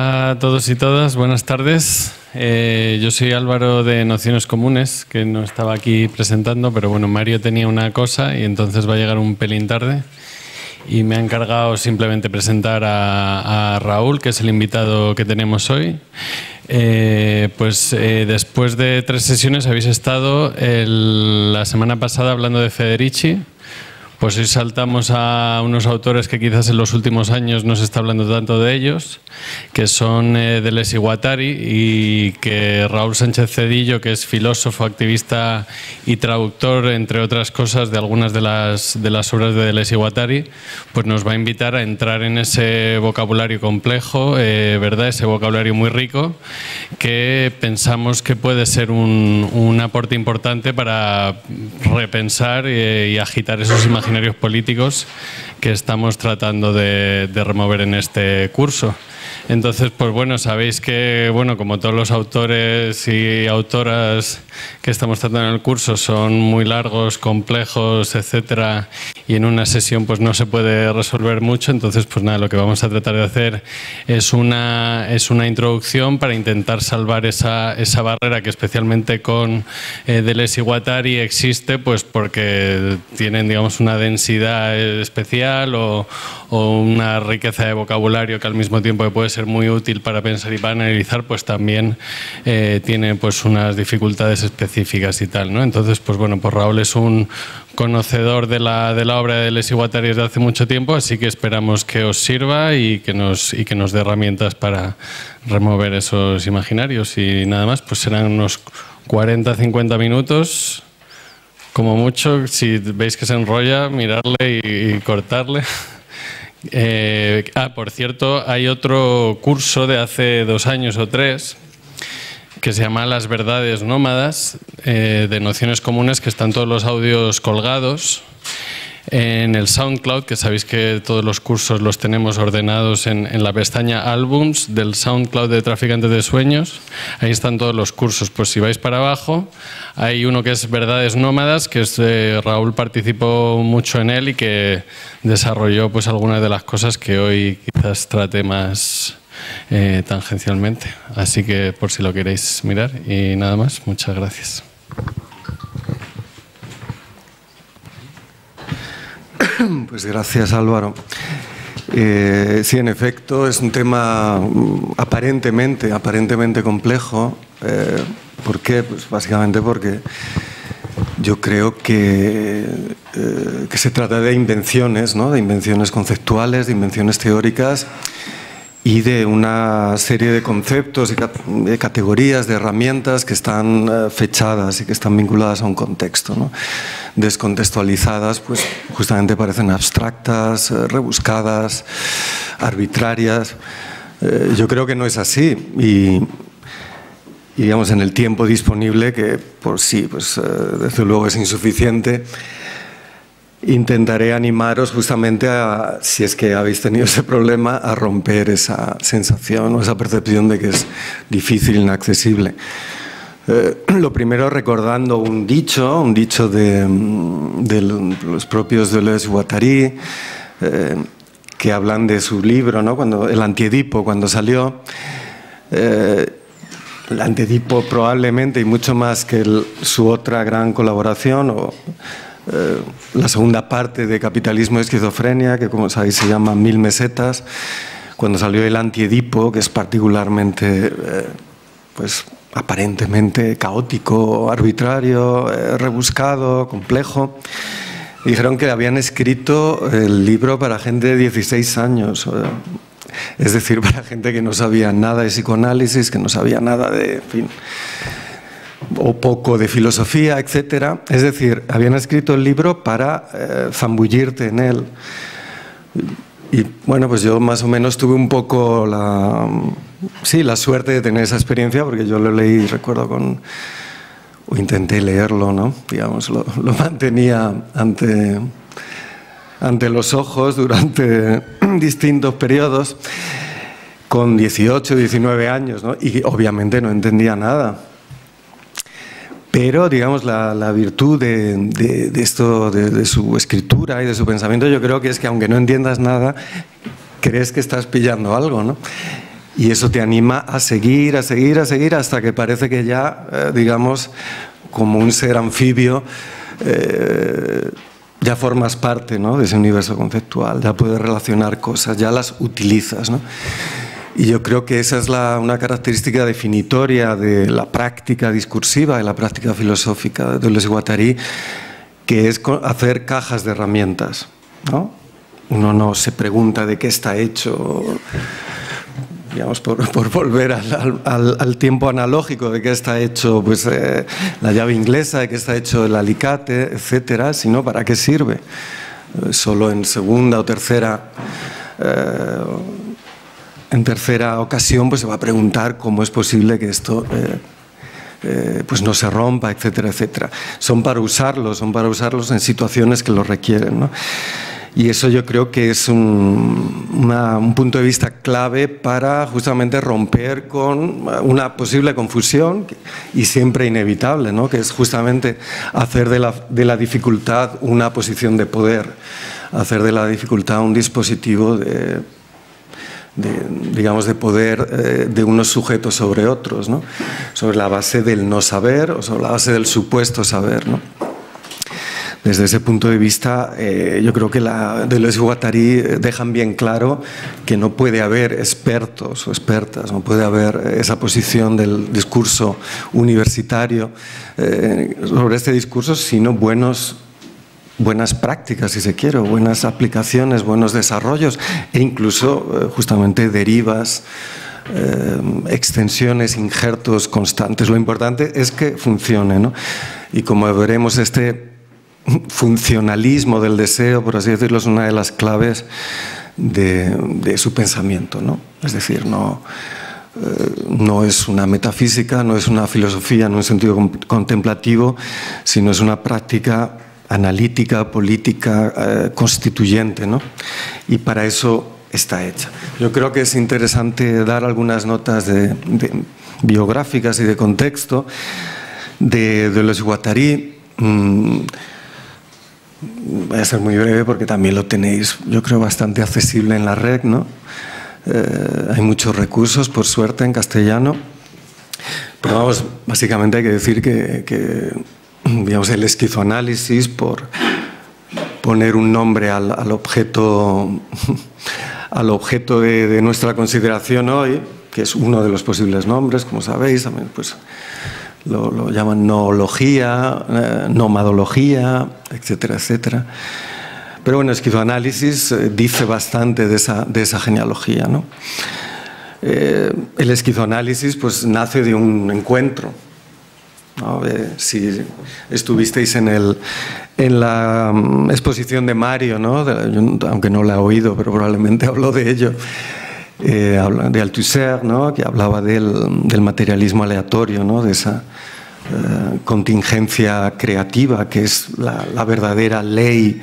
Hola a todos y todas, buenas tardes. Yo soy Álvaro de Nociones Comunes, que no estaba aquí presentando, pero bueno, Mario tenía una cosa y entonces va a llegar un pelín tarde. Y me ha encargado simplemente presentar a Raúl, que es el invitado que tenemos hoy. Después de 3 sesiones habéis estado la semana pasada hablando de Federici. Pues hoy saltamos a unos autores que quizás en los últimos años no se está hablando tanto de ellos, que son Deleuze y Guattari, y que Raúl Sánchez Cedillo, que es filósofo, activista y traductor, entre otras cosas, de algunas de las obras de Deleuze y Guattari, pues nos va a invitar a entrar en ese vocabulario complejo, ¿verdad? Ese vocabulario muy rico, que pensamos que puede ser un aporte importante para repensar y agitar esos imaginarios políticos que estamos tratando de remover en este curso. Entonces, pues bueno, sabéis que, bueno, como todos los autores y autoras que estamos tratando en el curso son muy largos, complejos, etcétera, y en una sesión pues no se puede resolver mucho. Entonces, pues nada, lo que vamos a tratar de hacer es una introducción para intentar salvar esa barrera que especialmente con Deleuze y Guattari existe, pues porque tienen, digamos, una densidad especial o una riqueza de vocabulario que al mismo tiempo que puede ser muy útil para pensar y para analizar, pues también tiene pues unas dificultades específicas y tal, ¿no? Entonces, pues bueno, pues Raúl es un conocedor de la obra de Deleuze y Guattari desde hace mucho tiempo, así que esperamos que os sirva y que nos dé herramientas para remover esos imaginarios. Y nada más, pues serán unos 40-50 minutos, como mucho. Si veis que se enrolla, mirarle y cortarle. Por cierto, hay otro curso de hace 2 años o 3 que se llama Las Verdades Nómadas, de Nociones Comunes, que están todos los audios colgados en el SoundCloud, que sabéis que todos los cursos los tenemos ordenados en la pestaña Álbums del SoundCloud de Traficantes de Sueños. Ahí están todos los cursos. Pues si vais para abajo, hay uno que es Verdades Nómadas, que Raúl participó mucho en él y que desarrolló pues algunas de las cosas que hoy quizás trate más tangencialmente. Así que por si lo queréis mirar. Y nada más, muchas gracias. Pues gracias, Álvaro. Sí, en efecto, es un tema aparentemente complejo. ¿Por qué? Pues básicamente porque yo creo que se trata de invenciones, ¿no? De invenciones conceptuales, de invenciones teóricas y de una serie de conceptos y de categorías, de herramientas que están fechadas y que están vinculadas a un contexto, ¿no? Descontextualizadas, pues justamente parecen abstractas, rebuscadas, arbitrarias. Yo creo que no es así y digamos, en el tiempo disponible, que por sí, pues desde luego es insuficiente, intentaré animaros justamente a, si es que habéis tenido ese problema, a romper esa sensación o esa percepción de que es difícil, inaccesible. Lo primero, recordando un dicho de los propios Deleuze y Guattari, que hablan de su libro, ¿no? El Antiedipo, cuando salió. El Antiedipo probablemente, y mucho más que su otra gran colaboración, la segunda parte de Capitalismo y Esquizofrenia, que como sabéis se llama 1000 mesetas, cuando salió el Antiedipo, que es particularmente pues aparentemente caótico, arbitrario, rebuscado, complejo, dijeron que habían escrito el libro para gente de 16 años, es decir, para gente que no sabía nada de psicoanálisis, que no sabía nada de, en fin, o poco de filosofía, etcétera. Es decir, habían escrito el libro para zambullirte en él. Y bueno, pues yo más o menos tuve un poco la suerte de tener esa experiencia, porque yo lo leí, recuerdo, o intenté leerlo, ¿no? Digamos, lo mantenía ante los ojos durante distintos periodos, con 18, 19 años, ¿no? Y obviamente no entendía nada. Pero, digamos, la virtud de esto, de su escritura y de su pensamiento, yo creo que es que aunque no entiendas nada, crees que estás pillando algo, ¿no? Y eso te anima a seguir, hasta que parece que ya, digamos, como un ser anfibio, ya formas parte, ¿no?, de ese universo conceptual, ya puedes relacionar cosas, ya las utilizas, ¿no? Y yo creo que esa es una característica definitoria de la práctica discursiva, de la práctica filosófica de Deleuze-Guattari, que es hacer cajas de herramientas, ¿no? Uno no se pregunta de qué está hecho, digamos, por volver al tiempo analógico, de qué está hecho, pues, la llave inglesa, de qué está hecho el alicate, etcétera, sino para qué sirve. Solo en segunda o tercera ocasión, pues se va a preguntar cómo es posible que esto pues no se rompa, etcétera, etcétera. Son para usarlos en situaciones que lo requieren, ¿no? Y eso yo creo que es un punto de vista clave para justamente romper con una posible confusión, y siempre inevitable, ¿no?, que es justamente hacer de la dificultad una posición de poder, hacer de la dificultad un dispositivo digamos, de poder de unos sujetos sobre otros, ¿no?, sobre la base del no saber o sobre la base del supuesto saber, ¿no? Desde ese punto de vista, yo creo que Deleuze-Guattari dejan bien claro que no puede haber expertos o expertas, no puede haber esa posición del discurso universitario sobre este discurso, sino buenas prácticas, si se quiere, buenas aplicaciones, buenos desarrollos e incluso justamente derivas, extensiones, injertos constantes. Lo importante es que funcione, ¿no? Y como veremos, este funcionalismo del deseo, por así decirlo, es una de las claves de su pensamiento, ¿no? Es decir, no es una metafísica, no es una filosofía en un sentido contemplativo, sino es una práctica analítica, política, constituyente, ¿no? Y para eso está hecha. Yo creo que es interesante dar algunas notas biográficas y de contexto de Deleuze-Guattari. Voy a ser muy breve porque también lo tenéis, yo creo, bastante accesible en la red, ¿no? Hay muchos recursos, por suerte, en castellano. Pero vamos, básicamente hay que decir que digamos, el esquizoanálisis, por poner un nombre al objeto de nuestra consideración hoy, que es uno de los posibles nombres, como sabéis, también pues lo llaman noología, nomadología, etcétera, etcétera. Pero bueno, esquizoanálisis dice bastante de esa genealogía, ¿no? El esquizoanálisis pues nace de un encuentro, ¿no? Si estuvisteis en la exposición de Mario, ¿no? Aunque no la he oído, pero probablemente habló de ello, de Althusser, ¿no?, que hablaba del materialismo aleatorio, ¿no?, de esa contingencia creativa que es la verdadera ley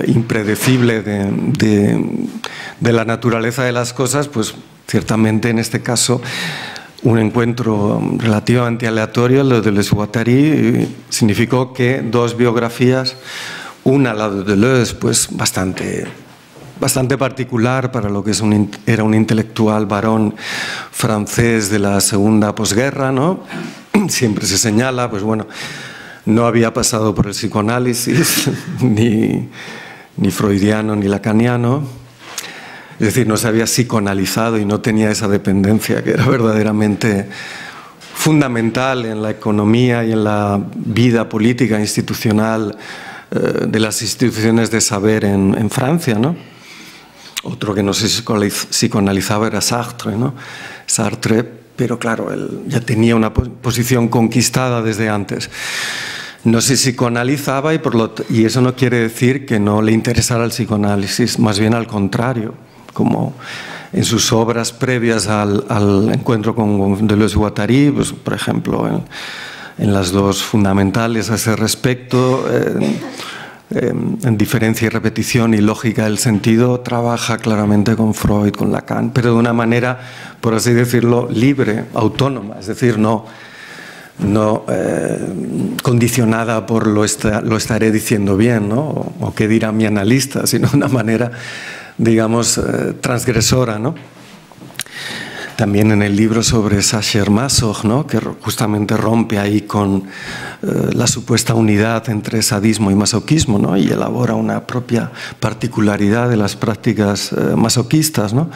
impredecible de la naturaleza de las cosas. Pues ciertamente en este caso un encuentro relativamente aleatorio, lo de Deleuze-Guattari, significó que dos biografías, una, la de Deleuze, pues bastante particular para lo que era un intelectual varón francés de la segunda posguerra, ¿no? Siempre se señala, pues bueno, no había pasado por el psicoanálisis, ni freudiano ni lacaniano. Es decir, no se había psicoanalizado y no tenía esa dependencia que era verdaderamente fundamental en la economía y en la vida política institucional de las instituciones de saber en Francia, ¿no? Otro que no se psicoanalizaba era Sartre, ¿no? Sartre, pero claro, él ya tenía una posición conquistada desde antes. No se psicoanalizaba y eso no quiere decir que no le interesara el psicoanálisis, más bien al contrario, como en sus obras previas al encuentro con Deleuze-Guattari, pues, por ejemplo, en las dos fundamentales a ese respecto, en diferencia y repetición y lógica del sentido, trabaja claramente con Freud, con Lacan, pero de una manera, por así decirlo, libre, autónoma, es decir, no condicionada por lo estaré diciendo bien, ¿no? O qué dirá mi analista, sino de una manera, digamos, transgresora, ¿no? También en el libro sobre Sacher-Masoch, ¿no? Que justamente rompe ahí con la supuesta unidad entre sadismo y masoquismo, ¿no? Y elabora una propia particularidad de las prácticas masoquistas, ¿no?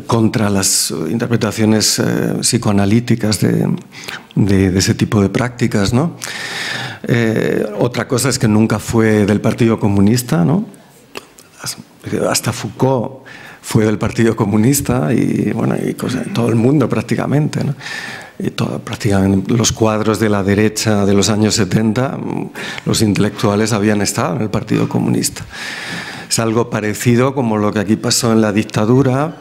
Contra las interpretaciones psicoanalíticas de ese tipo de prácticas, ¿no? Otra cosa es que nunca fue del Partido Comunista, ¿no? Hasta Foucault fue del Partido Comunista y, bueno, todo el mundo prácticamente, ¿no? Y prácticamente los cuadros de la derecha de los años 70, los intelectuales habían estado en el Partido Comunista. Es algo parecido como lo que aquí pasó en la dictadura,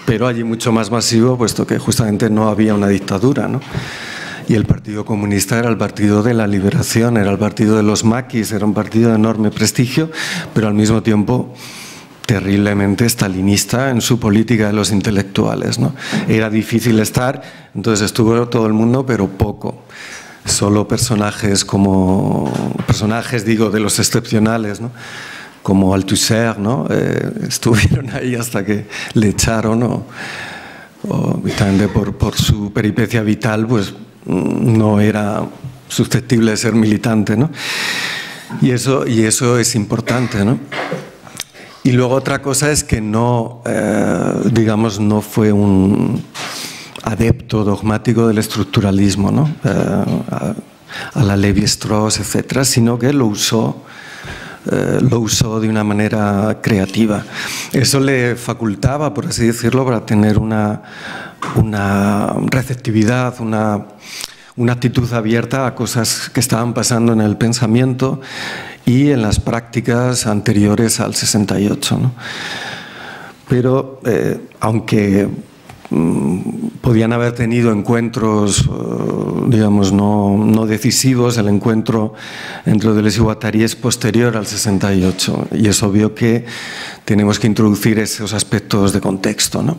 pero allí mucho más masivo, puesto que justamente no había una dictadura, ¿no? Y el Partido Comunista era el partido de la liberación, era el partido de los maquis, era un partido de enorme prestigio, pero al mismo tiempo terriblemente stalinista en su política de los intelectuales, ¿no? Era difícil estar, entonces estuvo todo el mundo, pero poco. Solo personajes digo, de los excepcionales, ¿no? Como Althusser, ¿no? Estuvieron ahí hasta que le echaron, y también por su peripecia vital, pues no era susceptible de ser militante, ¿no? Y eso es importante, ¿no? Y luego otra cosa es que no, digamos, no fue un adepto dogmático del estructuralismo, ¿no? A la Lévi-Strauss, etcétera, sino que lo usó de una manera creativa. Eso le facultaba, por así decirlo, para tener una receptividad, una actitud abierta a cosas que estaban pasando en el pensamiento y en las prácticas anteriores al 68, ¿no? Pero aunque podían haber tenido encuentros, digamos, no decisivos, el encuentro entre Deleuze y Guattari es posterior al 68 y es obvio que tenemos que introducir esos aspectos de contexto, ¿no?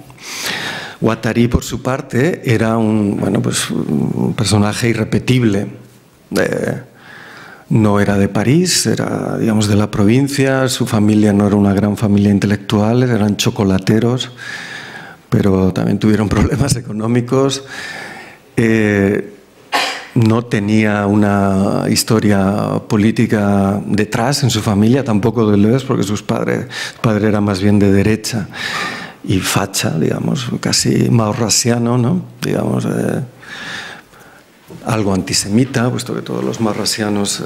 Guattari, por su parte, era un personaje irrepetible. No era de París, era, digamos, de la provincia, su familia no era una gran familia intelectual, eran chocolateros, pero también tuvieron problemas económicos. No tenía una historia política detrás en su familia, tampoco Deleuze, porque su padre era más bien de derecha y facha, digamos, casi maurrasiano, ¿no? Digamos, algo antisemita, puesto que todos los maurrasianos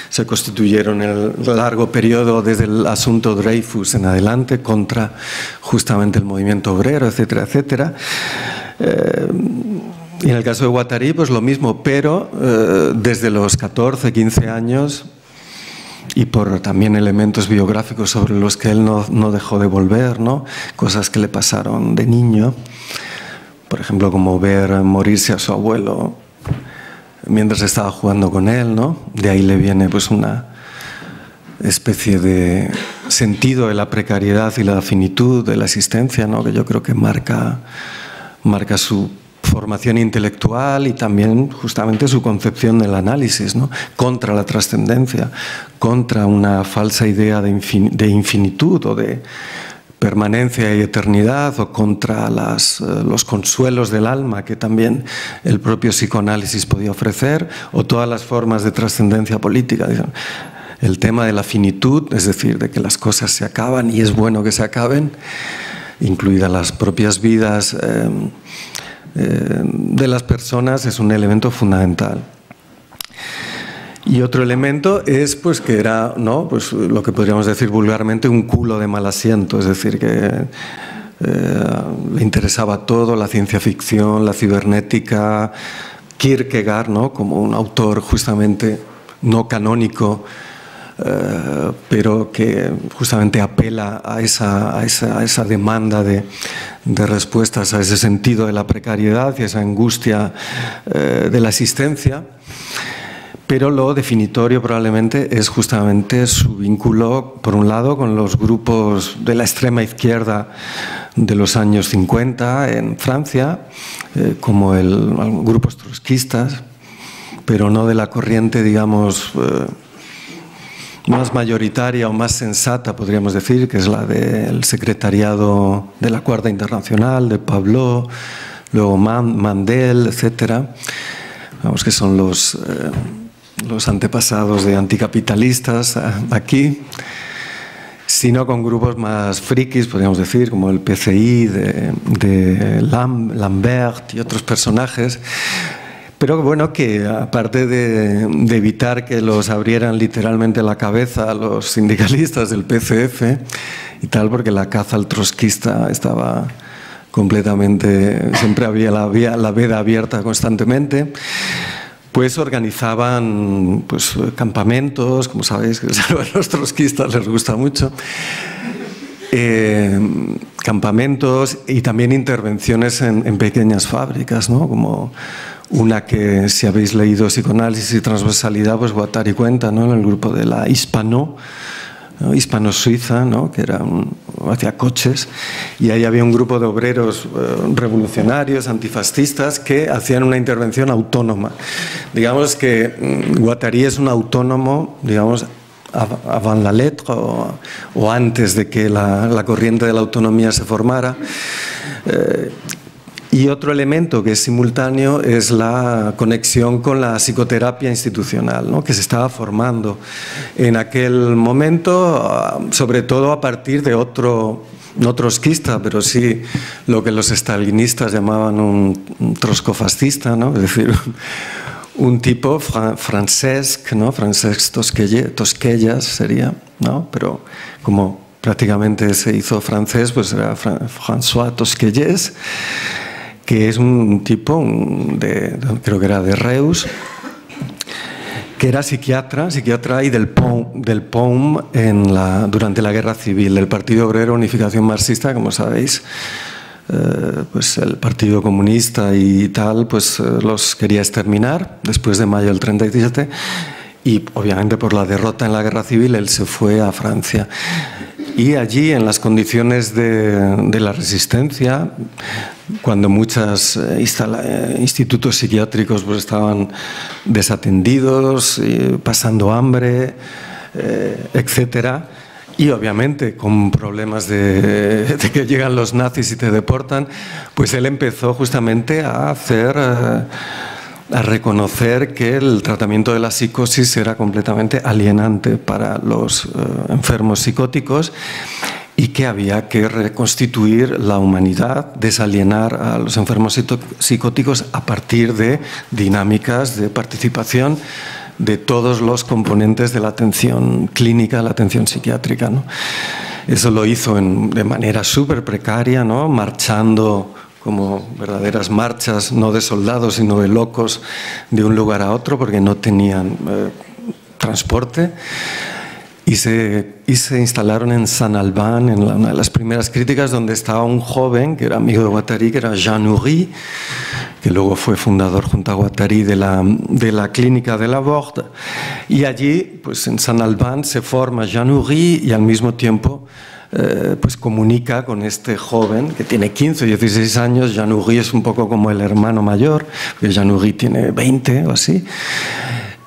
se constituyeron en el largo periodo desde el asunto Dreyfus en adelante contra justamente el movimiento obrero, etcétera, etcétera. Y en el caso de Guattari, pues lo mismo, pero desde los 14, 15 años y por también elementos biográficos sobre los que él no dejó de volver, ¿no? Cosas que le pasaron de niño, por ejemplo, como ver morirse a su abuelo mientras estaba jugando con él, ¿no? De ahí le viene pues una especie de sentido de la precariedad y la finitud de la existencia, ¿no? Que yo creo que marca su formación intelectual y también justamente su concepción del análisis, ¿no? Contra la trascendencia, contra una falsa idea de infinitud o de permanencia y eternidad, o contra los consuelos del alma que también el propio psicoanálisis podía ofrecer, o todas las formas de trascendencia política. El tema de la finitud, es decir, de que las cosas se acaban y es bueno que se acaben, incluidas las propias vidas de las personas, es un elemento fundamental. Y otro elemento es pues que era, ¿no? Pues lo que podríamos decir vulgarmente un culo de mal asiento, es decir, que le interesaba todo, la ciencia ficción, la cibernética, Kierkegaard, ¿no? Como un autor justamente no canónico, pero que justamente apela a esa demanda de respuestas a ese sentido de la precariedad y esa angustia de la existencia. Pero lo definitorio probablemente es justamente su vínculo, por un lado, con los grupos de la extrema izquierda de los años 50 en Francia, como grupos trotskistas, pero no de la corriente, digamos, más mayoritaria o más sensata, podríamos decir, que es la del secretariado de la Cuarta Internacional, de Pablo, luego Mandel, etcétera. Vamos, que son los antepasados de anticapitalistas aquí, sino con grupos más frikis, podríamos decir, como el PCI de Lambert y otros personajes. Pero bueno, que aparte de evitar que los abrieran literalmente la cabeza a los sindicalistas del PCF y tal, porque la caza al trotskista estaba completamente, siempre había la veda abierta constantemente, pues organizaban pues, campamentos, como sabéis, que a los trotskistas les gusta mucho, campamentos y también intervenciones en pequeñas fábricas, ¿no? Como una que, si habéis leído Psicoanálisis y Transversalidad, pues Guattari cuenta, ¿no? En el grupo de la hispano-suiza, ¿no? Que hacía coches, y ahí había un grupo de obreros revolucionarios, antifascistas, que hacían una intervención autónoma. Digamos que Guattari es un autónomo, digamos, avant la lettre, o antes de que la corriente de la autonomía se formara. Y otro elemento que es simultáneo es la conexión con la psicoterapia institucional, ¿no? Que se estaba formando en aquel momento, sobre todo a partir de otro, no trotskista, pero sí lo que los stalinistas llamaban un trotskofascista, ¿no? Es decir, un tipo Francesc, ¿no? Francesc Tosquellas sería, ¿no? Pero como prácticamente se hizo francés, pues era François Tosquelles, que es un tipo, creo que era de Reus, que era psiquiatra y del POUM durante la Guerra Civil, el Partido Obrero Unificación Marxista, como sabéis, pues el Partido Comunista y tal, pues los quería exterminar después de mayo del 37, y obviamente por la derrota en la Guerra Civil él se fue a Francia. Y allí, en las condiciones de la resistencia, cuando muchos institutos psiquiátricos pues, estaban desatendidos, pasando hambre, etcétera, y obviamente con problemas de que llegan los nazis y te deportan, pues él empezó justamente a reconocer que el tratamiento de la psicosis era completamente alienante para los enfermos psicóticos y que había que reconstituir la humanidad, desalienar a los enfermos psicóticos a partir de dinámicas de participación de todos los componentes de la atención clínica, la atención psiquiátrica, ¿no? Eso lo hizo de manera súper precaria, ¿no? Marchando como verdaderas marchas, no de soldados, sino de locos, de un lugar a otro, porque no tenían transporte. Y se instalaron en San Albán, en una de las primeras críticas, donde estaba un joven que era amigo de Guattari, que era Jean Houry, que luego fue fundador junto a Guattari de la clínica de la Borde. Y allí, pues en San Albán, se forma Jean Houry y al mismo tiempo pues comunica con este joven que tiene 15 o 16 años. Jean Houry es un poco como el hermano mayor, porque Jean Houry tiene 20 o así.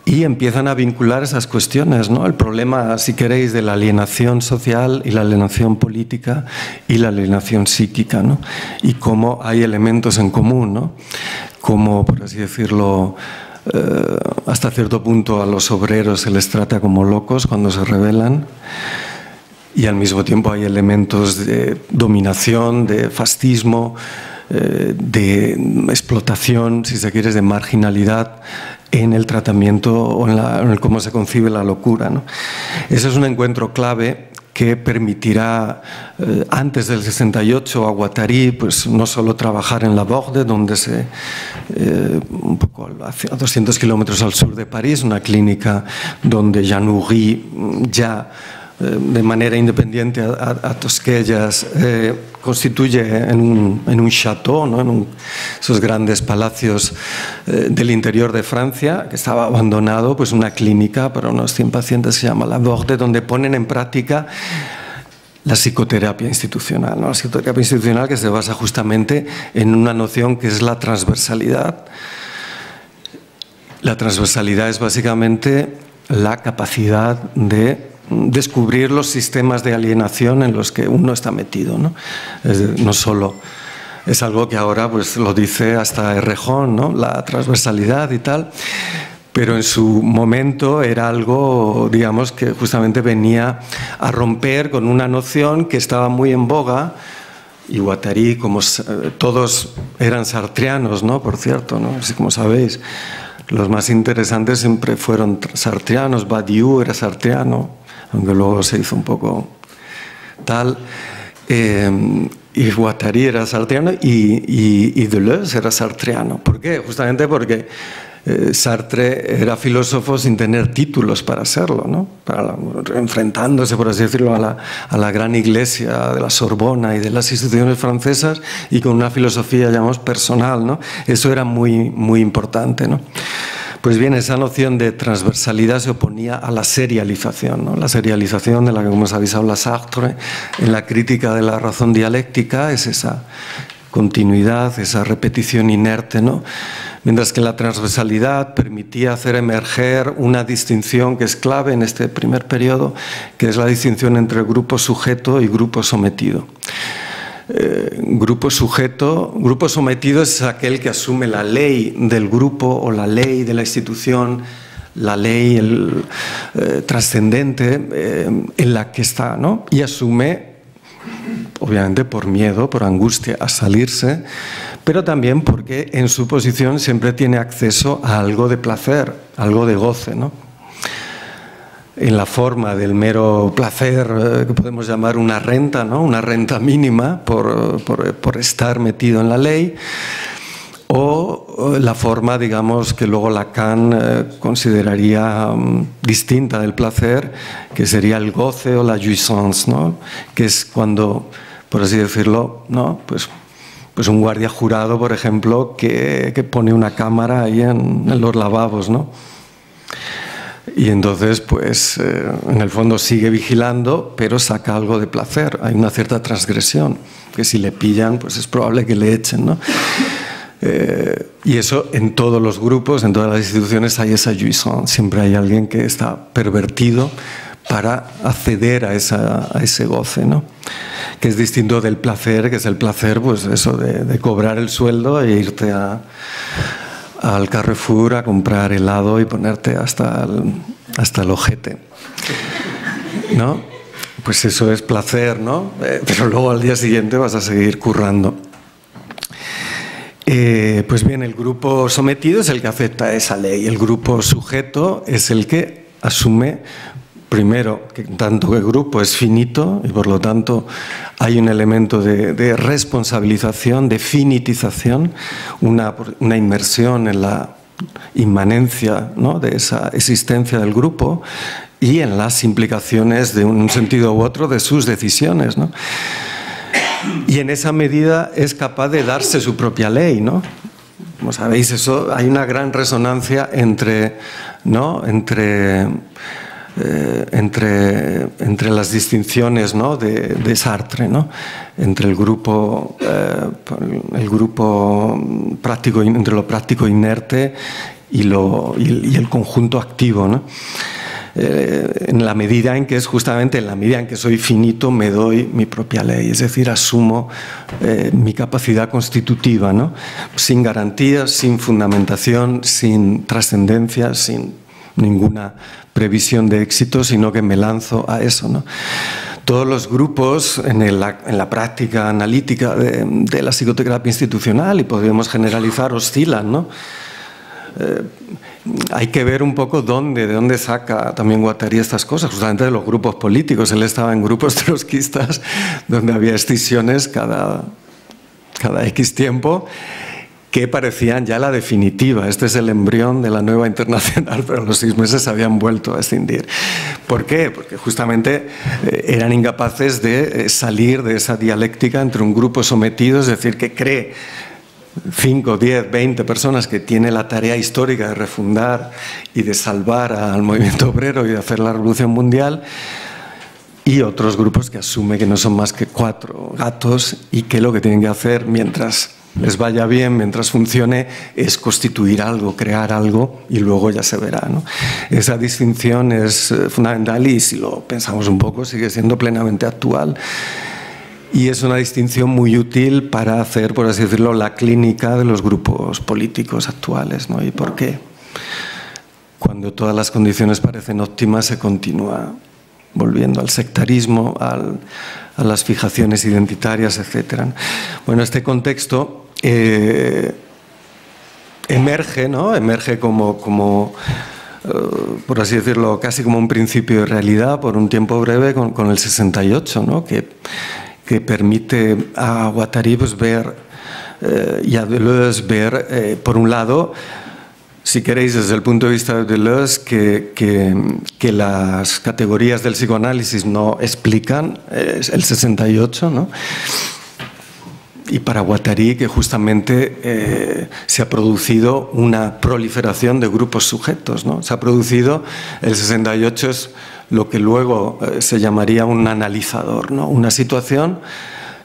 Y empiezan a vincular esas cuestiones, ¿no? El problema, si queréis, de la alienación social y la alienación política y la alienación psíquica, ¿no? Y cómo hay elementos en común, ¿no? Como, por así decirlo, hasta cierto punto a los obreros se les trata como locos cuando se rebelan, y al mismo tiempo hay elementos de dominación, de fascismo, de explotación, si se quiere, de marginalidad en el tratamiento o en el cómo se concibe la locura, ¿no? Ese es un encuentro clave que permitirá, antes del 68, a Guattari pues, no solo trabajar en la Borde, donde un poco a 200 kilómetros al sur de París, una clínica donde Jean Houry ya de manera independiente a Tosquellas constituye en un château, ¿no? En esos grandes palacios del interior de Francia, que estaba abandonado, pues una clínica para unos 100 pacientes que se llama La Borde, donde ponen en práctica la psicoterapia institucional, ¿no? La psicoterapia institucional que se basa justamente en una noción que es la transversalidad. La transversalidad es básicamente la capacidad de descubrir los sistemas de alienación en los que uno está metido, ¿no? No solo es algo que ahora pues lo dice hasta Errejón, ¿no? La transversalidad y tal, pero en su momento era algo, digamos, que justamente venía a romper con una noción que estaba muy en boga. Y Guattari, como todos eran sartreanos, ¿no? Por cierto, ¿no? Así como sabéis, los más interesantes siempre fueron sartreanos. Badiou era sartreano, aunque luego se hizo un poco tal. Y Guattari era sartreano y Deleuze era sartreano. ¿Por qué? Justamente porque Sartre era filósofo sin tener títulos para serlo, ¿no? Enfrentándose, por así decirlo, a la gran iglesia de la Sorbona y de las instituciones francesas, y con una filosofía, llamamos, personal, ¿no? Eso era muy, muy importante, ¿no? Pues bien, esa noción de transversalidad se oponía a la serialización, ¿no? La serialización de la que, como sabéis, habla Sartre en la crítica de la razón dialéctica, es esa continuidad, esa repetición inerte, ¿no? Mientras que la transversalidad permitía hacer emerger una distinción que es clave en este primer periodo, que es la distinción entre grupo sujeto y grupo sometido. Grupo sometido es aquel que asume la ley del grupo o la ley de la institución, la ley trascendente en la que está, ¿no? Y asume, obviamente por miedo, por angustia, a salirse, pero también porque en su posición siempre tiene acceso a algo de placer, algo de goce, ¿no? En la forma del mero placer que podemos llamar una renta, ¿no? Una renta mínima por estar metido en la ley, o la forma, digamos, que luego Lacan consideraría distinta del placer, que sería el goce o la jouissance, ¿no? Que es cuando, por así decirlo, ¿no? Pues un guardia jurado, por ejemplo, que pone una cámara ahí en los lavabos, ¿no? Y entonces, pues, en el fondo sigue vigilando, pero saca algo de placer. Hay una cierta transgresión, que si le pillan, pues es probable que le echen, ¿no? Y eso en todos los grupos, en todas las instituciones hay esa jouissance. Siempre hay alguien que está pervertido para acceder a ese goce, ¿no? Que es distinto del placer, que es el placer, pues eso, de cobrar el sueldo e irte al Carrefour a comprar helado y ponerte hasta el ojete, ¿no? Pues eso es placer, ¿no? Pero luego al día siguiente vas a seguir currando. Pues bien, el grupo sometido es el que acepta esa ley. El grupo sujeto es el que asume, primero, que tanto que el grupo es finito y por lo tanto hay un elemento de responsabilización, de finitización, una inmersión en la inmanencia, ¿no? De esa existencia del grupo y en las implicaciones de un sentido u otro de sus decisiones, ¿no? Y en esa medida es capaz de darse su propia ley, ¿no? Como sabéis, eso, hay una gran resonancia entre las distinciones, ¿no? de Sartre, ¿no? Entre el grupo práctico, entre lo práctico inerte y el conjunto activo, ¿no? En la medida en que es justamente en la medida en que soy finito me doy mi propia ley, es decir, asumo mi capacidad constitutiva, ¿no? Sin garantías, sin fundamentación, sin trascendencia, sin ninguna previsión de éxito, sino que me lanzo a eso, ¿no? Todos los grupos en la práctica analítica de la psicoterapia institucional, y podríamos generalizar, oscilan, ¿no? Hay que ver un poco de dónde saca también Guattari estas cosas, justamente de los grupos políticos. Él estaba en grupos trotskistas donde había escisiones cada X tiempo que parecían ya la definitiva. Este es el embrión de la nueva internacional, pero a los 6 meses se habían vuelto a escindir. ¿Por qué? Porque justamente eran incapaces de salir de esa dialéctica entre un grupo sometido, es decir, que cree 5, 10, 20 personas que tiene la tarea histórica de refundar y de salvar al movimiento obrero y de hacer la revolución mundial, y otros grupos que asumen que no son más que 4 gatos y que lo que tienen que hacer mientras les vaya bien, mientras funcione, es constituir algo, crear algo y luego ya se verá, ¿no? Esa distinción es fundamental y si lo pensamos un poco sigue siendo plenamente actual. Y es una distinción muy útil para hacer, por así decirlo, la clínica de los grupos políticos actuales, ¿no? ¿Y por qué? Cuando todas las condiciones parecen óptimas, se continúa volviendo al sectarismo, a las fijaciones identitarias, etc. Bueno, este contexto emerge, ¿no? Emerge como por así decirlo, casi como un principio de realidad por un tiempo breve con el 68, ¿no? que permite a Guattari pues, ver y a Deleuze ver, por un lado, si queréis, desde el punto de vista de Deleuze, que las categorías del psicoanálisis no explican el 68, ¿no? Y para Guattari que justamente se ha producido una proliferación de grupos sujetos, ¿no? Se ha producido, el 68 es lo que luego se llamaría un analizador, ¿no? Una situación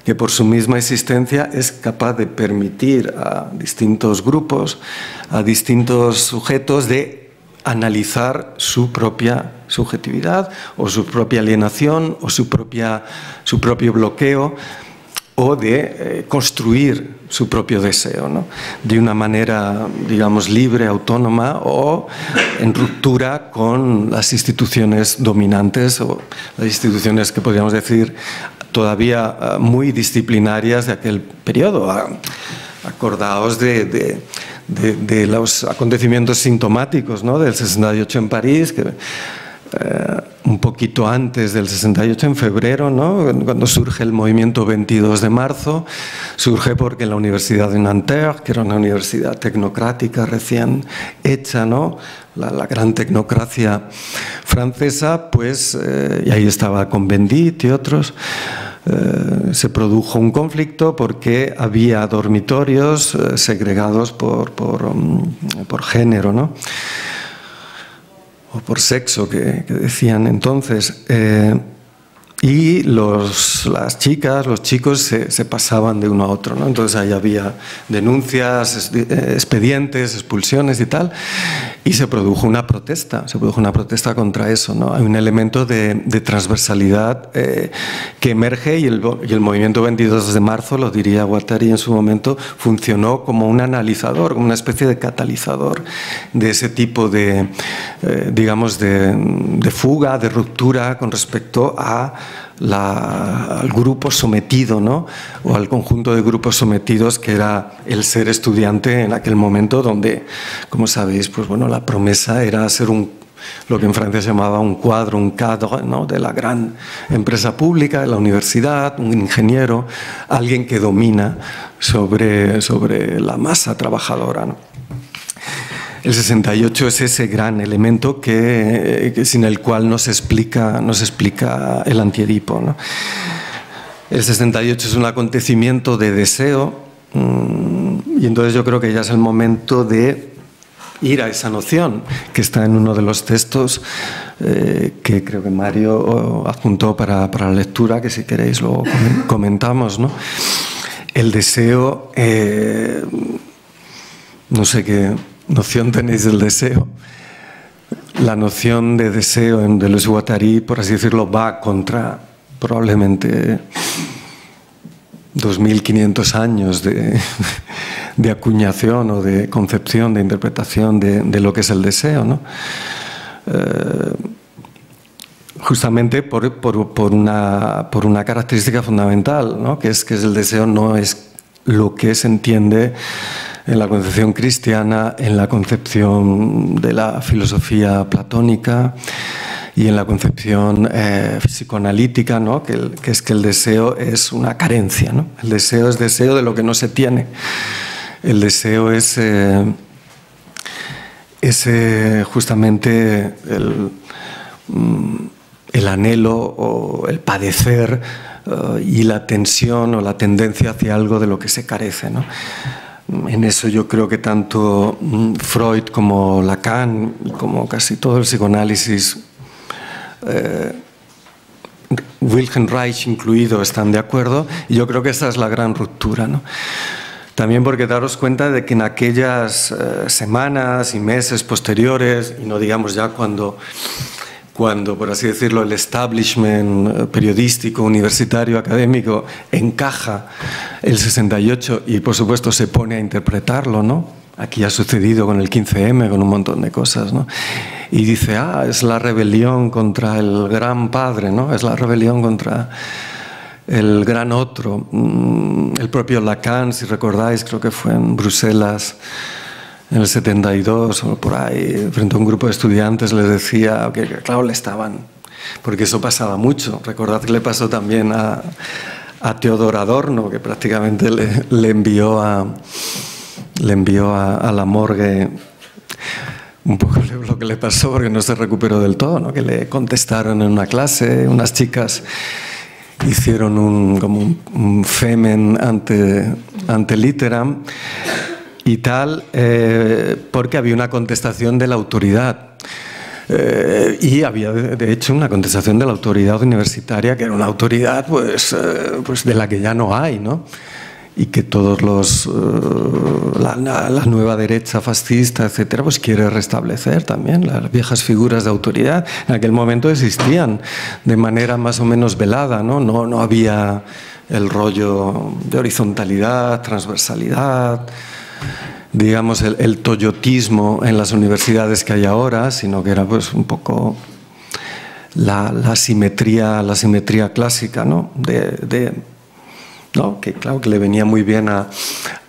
que por su misma existencia es capaz de permitir a distintos grupos, a distintos sujetos de analizar su propia subjetividad o su propia alienación o su propio bloqueo o de construir su propio deseo, ¿no? De una manera, digamos, libre, autónoma o en ruptura con las instituciones dominantes o las instituciones que podríamos decir todavía muy disciplinarias de aquel periodo. Acordaos de los acontecimientos sintomáticos, ¿no? Del 68 en París, que un poquito antes del 68, en febrero, ¿no? Cuando surge el movimiento 22 de marzo, surge porque la Universidad de Nanterre, que era una universidad tecnocrática recién hecha, ¿no? La gran tecnocracia francesa, pues, y ahí estaba Cohn-Bendit y otros, se produjo un conflicto porque había dormitorios segregados por género, ¿no? O por sexo, que decían entonces. Y las chicas, los chicos se pasaban de uno a otro, ¿no? Entonces ahí había denuncias, expedientes, expulsiones y tal, y se produjo una protesta contra eso, ¿no? Hay un elemento de transversalidad que emerge y el movimiento 22 de marzo, lo diría Guattari en su momento, funcionó como un analizador, como una especie de catalizador de ese tipo de, digamos, de fuga, de ruptura con respecto al grupo sometido, ¿no? O al conjunto de grupos sometidos que era el ser estudiante en aquel momento, donde, como sabéis, pues bueno, la promesa era ser lo que en Francia se llamaba un cadre, ¿no? De la gran empresa pública, de la universidad, un ingeniero, alguien que domina sobre la masa trabajadora, ¿no? El 68 es ese gran elemento sin el cual no se explica el Antiedipo, ¿no? El 68 es un acontecimiento de deseo y entonces yo creo que ya es el momento de ir a esa noción que está en uno de los textos que creo que Mario adjuntó para la lectura, que si queréis lo comentamos, ¿no? El deseo, no sé qué noción tenéis del deseo. La noción de deseo en Deleuze-Guattari, por así decirlo, va contra probablemente 2500 años de acuñación o de concepción, de interpretación de lo que es el deseo, ¿no? Justamente por una característica fundamental, ¿no? que es el deseo no es lo que se entiende en la concepción cristiana, en la concepción de la filosofía platónica y en la concepción psicoanalítica, ¿no? que es que el deseo es una carencia, ¿no? El deseo es deseo de lo que no se tiene. El deseo es justamente el anhelo o el padecer y la tensión o la tendencia hacia algo de lo que se carece, ¿no? En eso yo creo que tanto Freud como Lacan, como casi todo el psicoanálisis, Wilhelm Reich incluido, están de acuerdo, y yo creo que esa es la gran ruptura, ¿no? También porque daros cuenta de que en aquellas semanas y meses posteriores, y no digamos ya cuando, por así decirlo, el establishment periodístico, universitario, académico encaja el 68 y por supuesto se pone a interpretarlo, ¿no? Aquí ha sucedido con el 15M, con un montón de cosas, ¿no? Y dice, es la rebelión contra el gran padre, ¿no? Es la rebelión contra el gran otro. El propio Lacan, si recordáis, creo que fue en Bruselas en el 72 o por ahí, frente a un grupo de estudiantes, les decía que claro, le estaban, porque eso pasaba mucho. Recordad que le pasó también a Theodor Adorno, que prácticamente le envió a la morgue un poco lo que le pasó, porque no se recuperó del todo, ¿no? Que le contestaron en una clase, unas chicas hicieron como un femen ante litteram y tal, porque había una contestación de la autoridad. Y había, de hecho, una contestación de la autoridad universitaria, que era una autoridad pues de la que ya no hay, ¿no? Y que todos la nueva derecha fascista, etcétera, pues quiere restablecer también las viejas figuras de autoridad. En aquel momento existían de manera más o menos velada, ¿no? No había el rollo de horizontalidad, transversalidad, digamos el toyotismo en las universidades que hay ahora, sino que era pues un poco la simetría clásica, ¿no? ¿no? Que claro que le venía muy bien a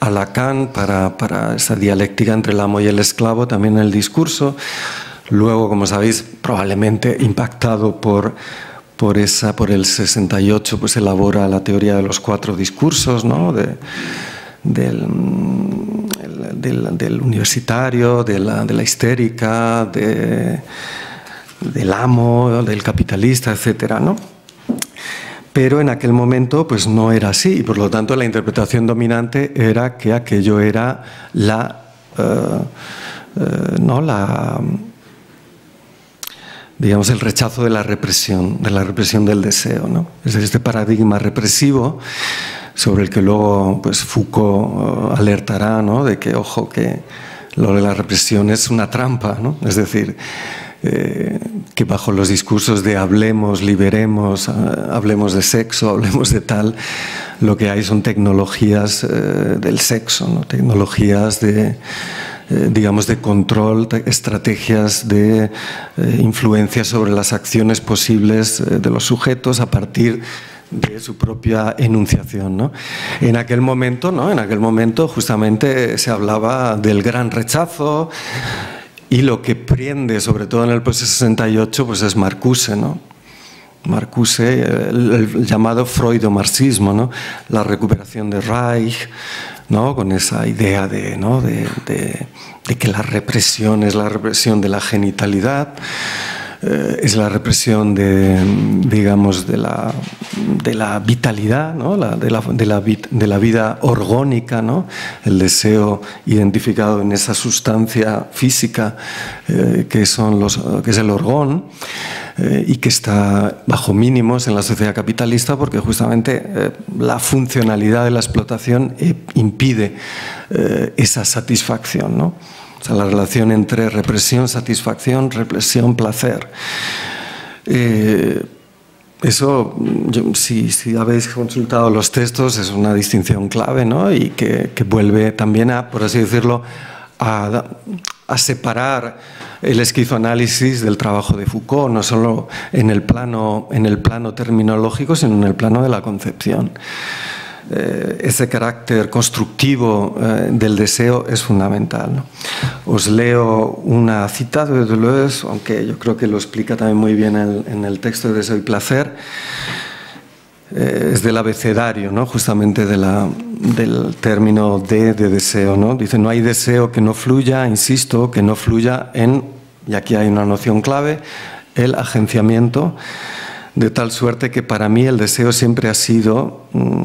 Lacan para esa dialéctica entre el amo y el esclavo también en el discurso. Luego, como sabéis, probablemente impactado por el 68, pues elabora la teoría de los 4 discursos, ¿no? Del universitario, de la histérica, del amo, del capitalista, etcétera, ¿no? Pero en aquel momento pues no era así, y por lo tanto la interpretación dominante era que aquello era digamos, el rechazo de la represión del deseo, ¿no? Es decir, este paradigma represivo sobre el que luego pues Foucault alertará, ¿no? De que, ojo, que lo de la represión es una trampa, ¿no? Es decir, que bajo los discursos de hablemos, liberemos, hablemos de sexo, hablemos de tal, lo que hay son tecnologías del sexo, ¿no? Tecnologías digamos, de control, estrategias de influencia sobre las acciones posibles de los sujetos a partir de su propia enunciación, ¿no? En aquel momento, ¿no? En aquel momento justamente se hablaba del gran rechazo. Y lo que prende, sobre todo en el proceso 68, pues es Marcuse, ¿no? Marcuse, el llamado freudomarxismo, ¿no? La recuperación de Reich, ¿no? Con esa idea de que la represión es la represión de la genitalidad, es la represión digamos, de la vitalidad, ¿no? de la vida orgónica, ¿no? El deseo identificado en esa sustancia física que es el orgón, y que está bajo mínimos en la sociedad capitalista porque justamente la funcionalidad de la explotación impide esa satisfacción, ¿no? O sea, la relación entre represión, satisfacción, represión, placer. Eso, si habéis consultado los textos, es una distinción clave, ¿no? Y que vuelve también a, por así decirlo, a separar el esquizoanálisis del trabajo de Foucault, no solo en el plano terminológico, sino en el plano de la concepción. Ese carácter constructivo del deseo es fundamental, ¿no? Os leo una cita de Deleuze, aunque yo creo que lo explica también muy bien en el texto de Deseo y Placer. Es del abecedario, ¿no? Justamente del término de deseo, ¿no? Dice, no hay deseo que no fluya, insisto, que no fluya y aquí hay una noción clave, el agenciamiento, de tal suerte que para mí el deseo siempre ha sido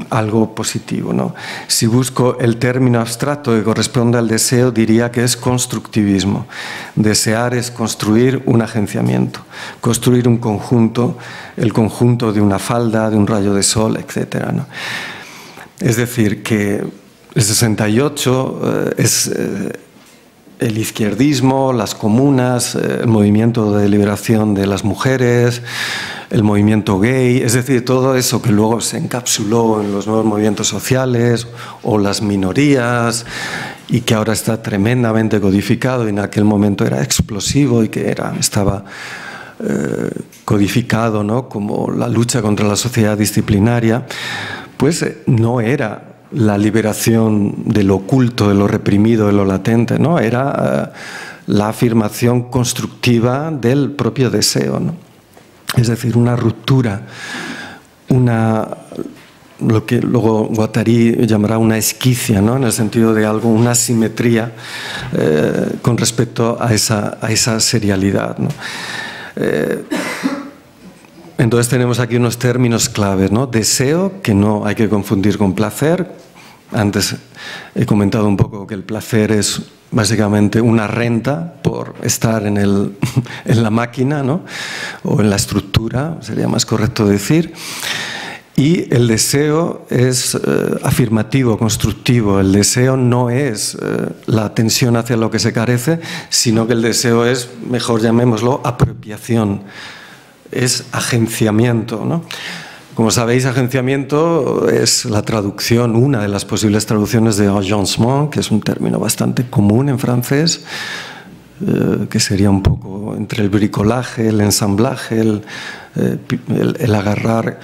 algo positivo, ¿no? Si busco el término abstracto que corresponde al deseo, diría que es constructivismo. Desear es construir un agenciamiento, construir un conjunto, el conjunto de una falda, de un rayo de sol, etc., ¿no? Es decir, que el 68 es el izquierdismo, las comunas, el movimiento de liberación de las mujeres, el movimiento gay, es decir, todo eso que luego se encapsuló en los nuevos movimientos sociales o las minorías y que ahora está tremendamente codificado y en aquel momento era explosivo y que estaba codificado, ¿no?, como la lucha contra la sociedad disciplinaria, pues no era la liberación de lo oculto, de lo reprimido, de lo latente, ¿no? Era la afirmación constructiva del propio deseo, ¿no? Es decir, una ruptura, lo que luego Guattari llamará una esquicia, ¿no?, en el sentido de algo, una simetría con respecto a esa serialidad, ¿no? Entonces tenemos aquí unos términos claves, ¿no? Deseo, que no hay que confundir con placer. Antes he comentado un poco que el placer es básicamente una renta por estar en la máquina, ¿no?, o en la estructura, sería más correcto decir. Y el deseo es afirmativo, constructivo. El deseo no es la tensión hacia lo que se carece, sino que el deseo es, mejor llamémoslo, apropiación. Es agenciamiento, ¿no? Como sabéis, agenciamiento es la traducción, una de las posibles traducciones de agencement, que es un término bastante común en francés, que sería un poco entre el bricolaje, el ensamblaje, el agarrar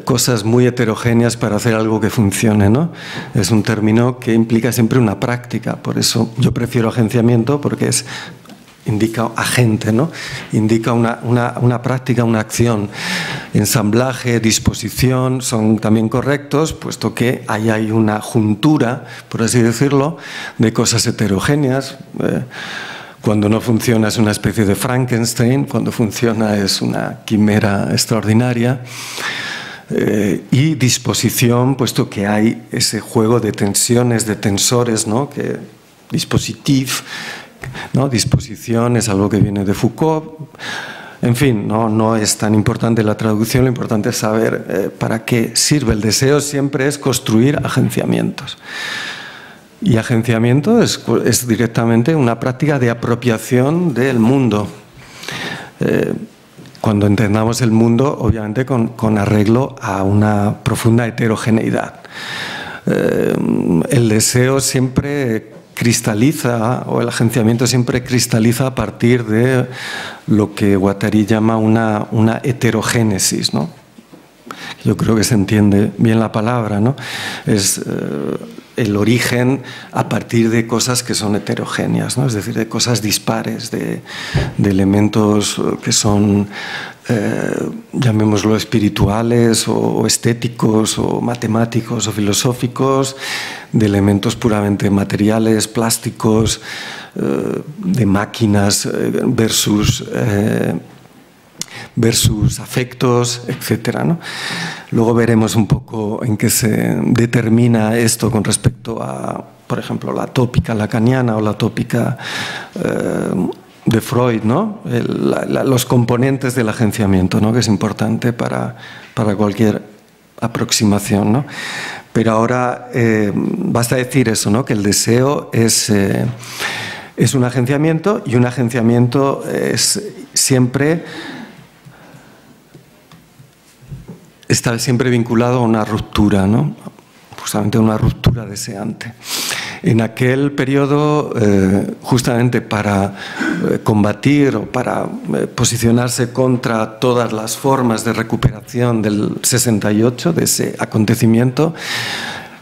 cosas muy heterogéneas para hacer algo que funcione, ¿no? Es un término que implica siempre una práctica, por eso yo prefiero agenciamiento, porque indica agente, ¿no? Indica una práctica, una acción. Ensamblaje, disposición son también correctos, puesto que ahí hay una juntura, por así decirlo, de cosas heterogéneas. Cuando no funciona es una especie de Frankenstein, cuando funciona es una quimera extraordinaria. Y disposición, puesto que hay ese juego de tensiones, de tensores, ¿no? Dispositif, ¿no? Disposición es algo que viene de Foucault. En fin, no es tan importante la traducción, lo importante es saber para qué sirve. El deseo siempre es construir agenciamientos. Y agenciamiento es directamente una práctica de apropiación del mundo. Cuando entendamos el mundo, obviamente con arreglo a una profunda heterogeneidad. El deseo siempre cristaliza, o el agenciamiento siempre cristaliza a partir de lo que Guattari llama una heterogénesis, ¿no? Yo creo que se entiende bien la palabra, ¿no? Es el origen a partir de cosas que son heterogéneas, ¿no? Es decir, de cosas dispares, de elementos que son, llamémoslo, espirituales o estéticos o matemáticos o filosóficos, de elementos puramente materiales, plásticos, de máquinas versus afectos, etcétera, ¿no? Luego veremos un poco en qué se determina esto con respecto a, por ejemplo, la tópica lacaniana o la tópica de Freud, ¿no? Los componentes del agenciamiento, ¿no?, que es importante para cualquier aproximación, ¿no? Pero ahora basta decir eso, ¿no?, que el deseo es un agenciamiento, y un agenciamiento está siempre vinculado a una ruptura, ¿no?, justamente a una ruptura deseante. En aquel periodo, justamente para combatir o para posicionarse contra todas las formas de recuperación del 68, de ese acontecimiento,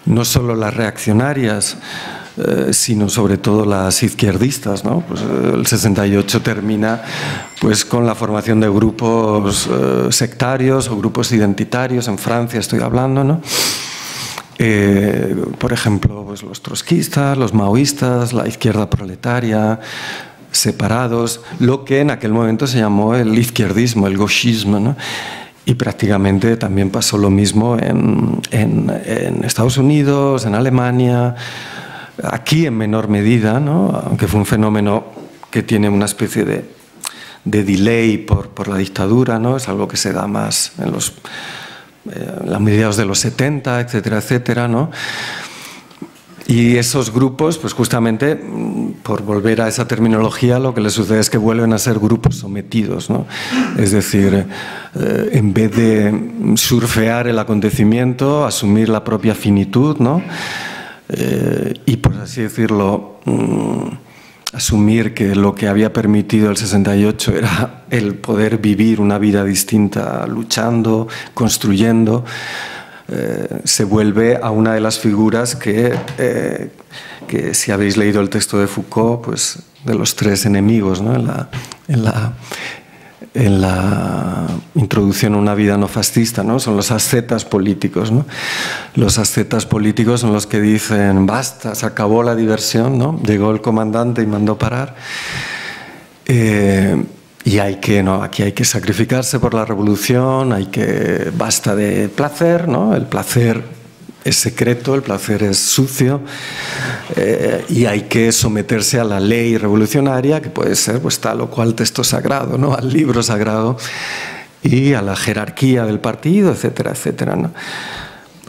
no solo las reaccionarias, sino sobre todo las izquierdistas, ¿no? Pues el 68 termina pues con la formación de grupos sectarios o grupos identitarios, en Francia estoy hablando, ¿no? Por ejemplo, pues los trotskistas, los maoístas, la izquierda proletaria, separados, lo que en aquel momento se llamó el izquierdismo, el gauchismo, ¿no? Y prácticamente también pasó lo mismo en Estados Unidos, en Alemania, aquí en menor medida, ¿no?, aunque fue un fenómeno que tiene una especie de delay por la dictadura, ¿no? Es algo que se da más en los mediados de los 70, etcétera, etcétera, ¿no? Y esos grupos, pues justamente, por volver a esa terminología, lo que les sucede es que vuelven a ser grupos sometidos, ¿no? Es decir, en vez de surfear el acontecimiento, asumir la propia finitud, ¿no? Y, por así decirlo, asumir que lo que había permitido el 68 era el poder vivir una vida distinta, luchando, construyendo, se vuelve a una de las figuras que si habéis leído el texto de Foucault, pues de los tres enemigos, ¿no? En la introducción a una vida no fascista, ¿no? Son los ascetas políticos, ¿no? Los ascetas políticos son los que dicen basta, se acabó la diversión, ¿no? Llegó el comandante y mandó parar. Y aquí hay que sacrificarse por la revolución, basta de placer, ¿no? El placer es secreto, el placer es sucio, y hay que someterse a la ley revolucionaria, que puede ser pues tal o cual texto sagrado, ¿no? Al libro sagrado y a la jerarquía del partido, etcétera, etcétera, ¿no?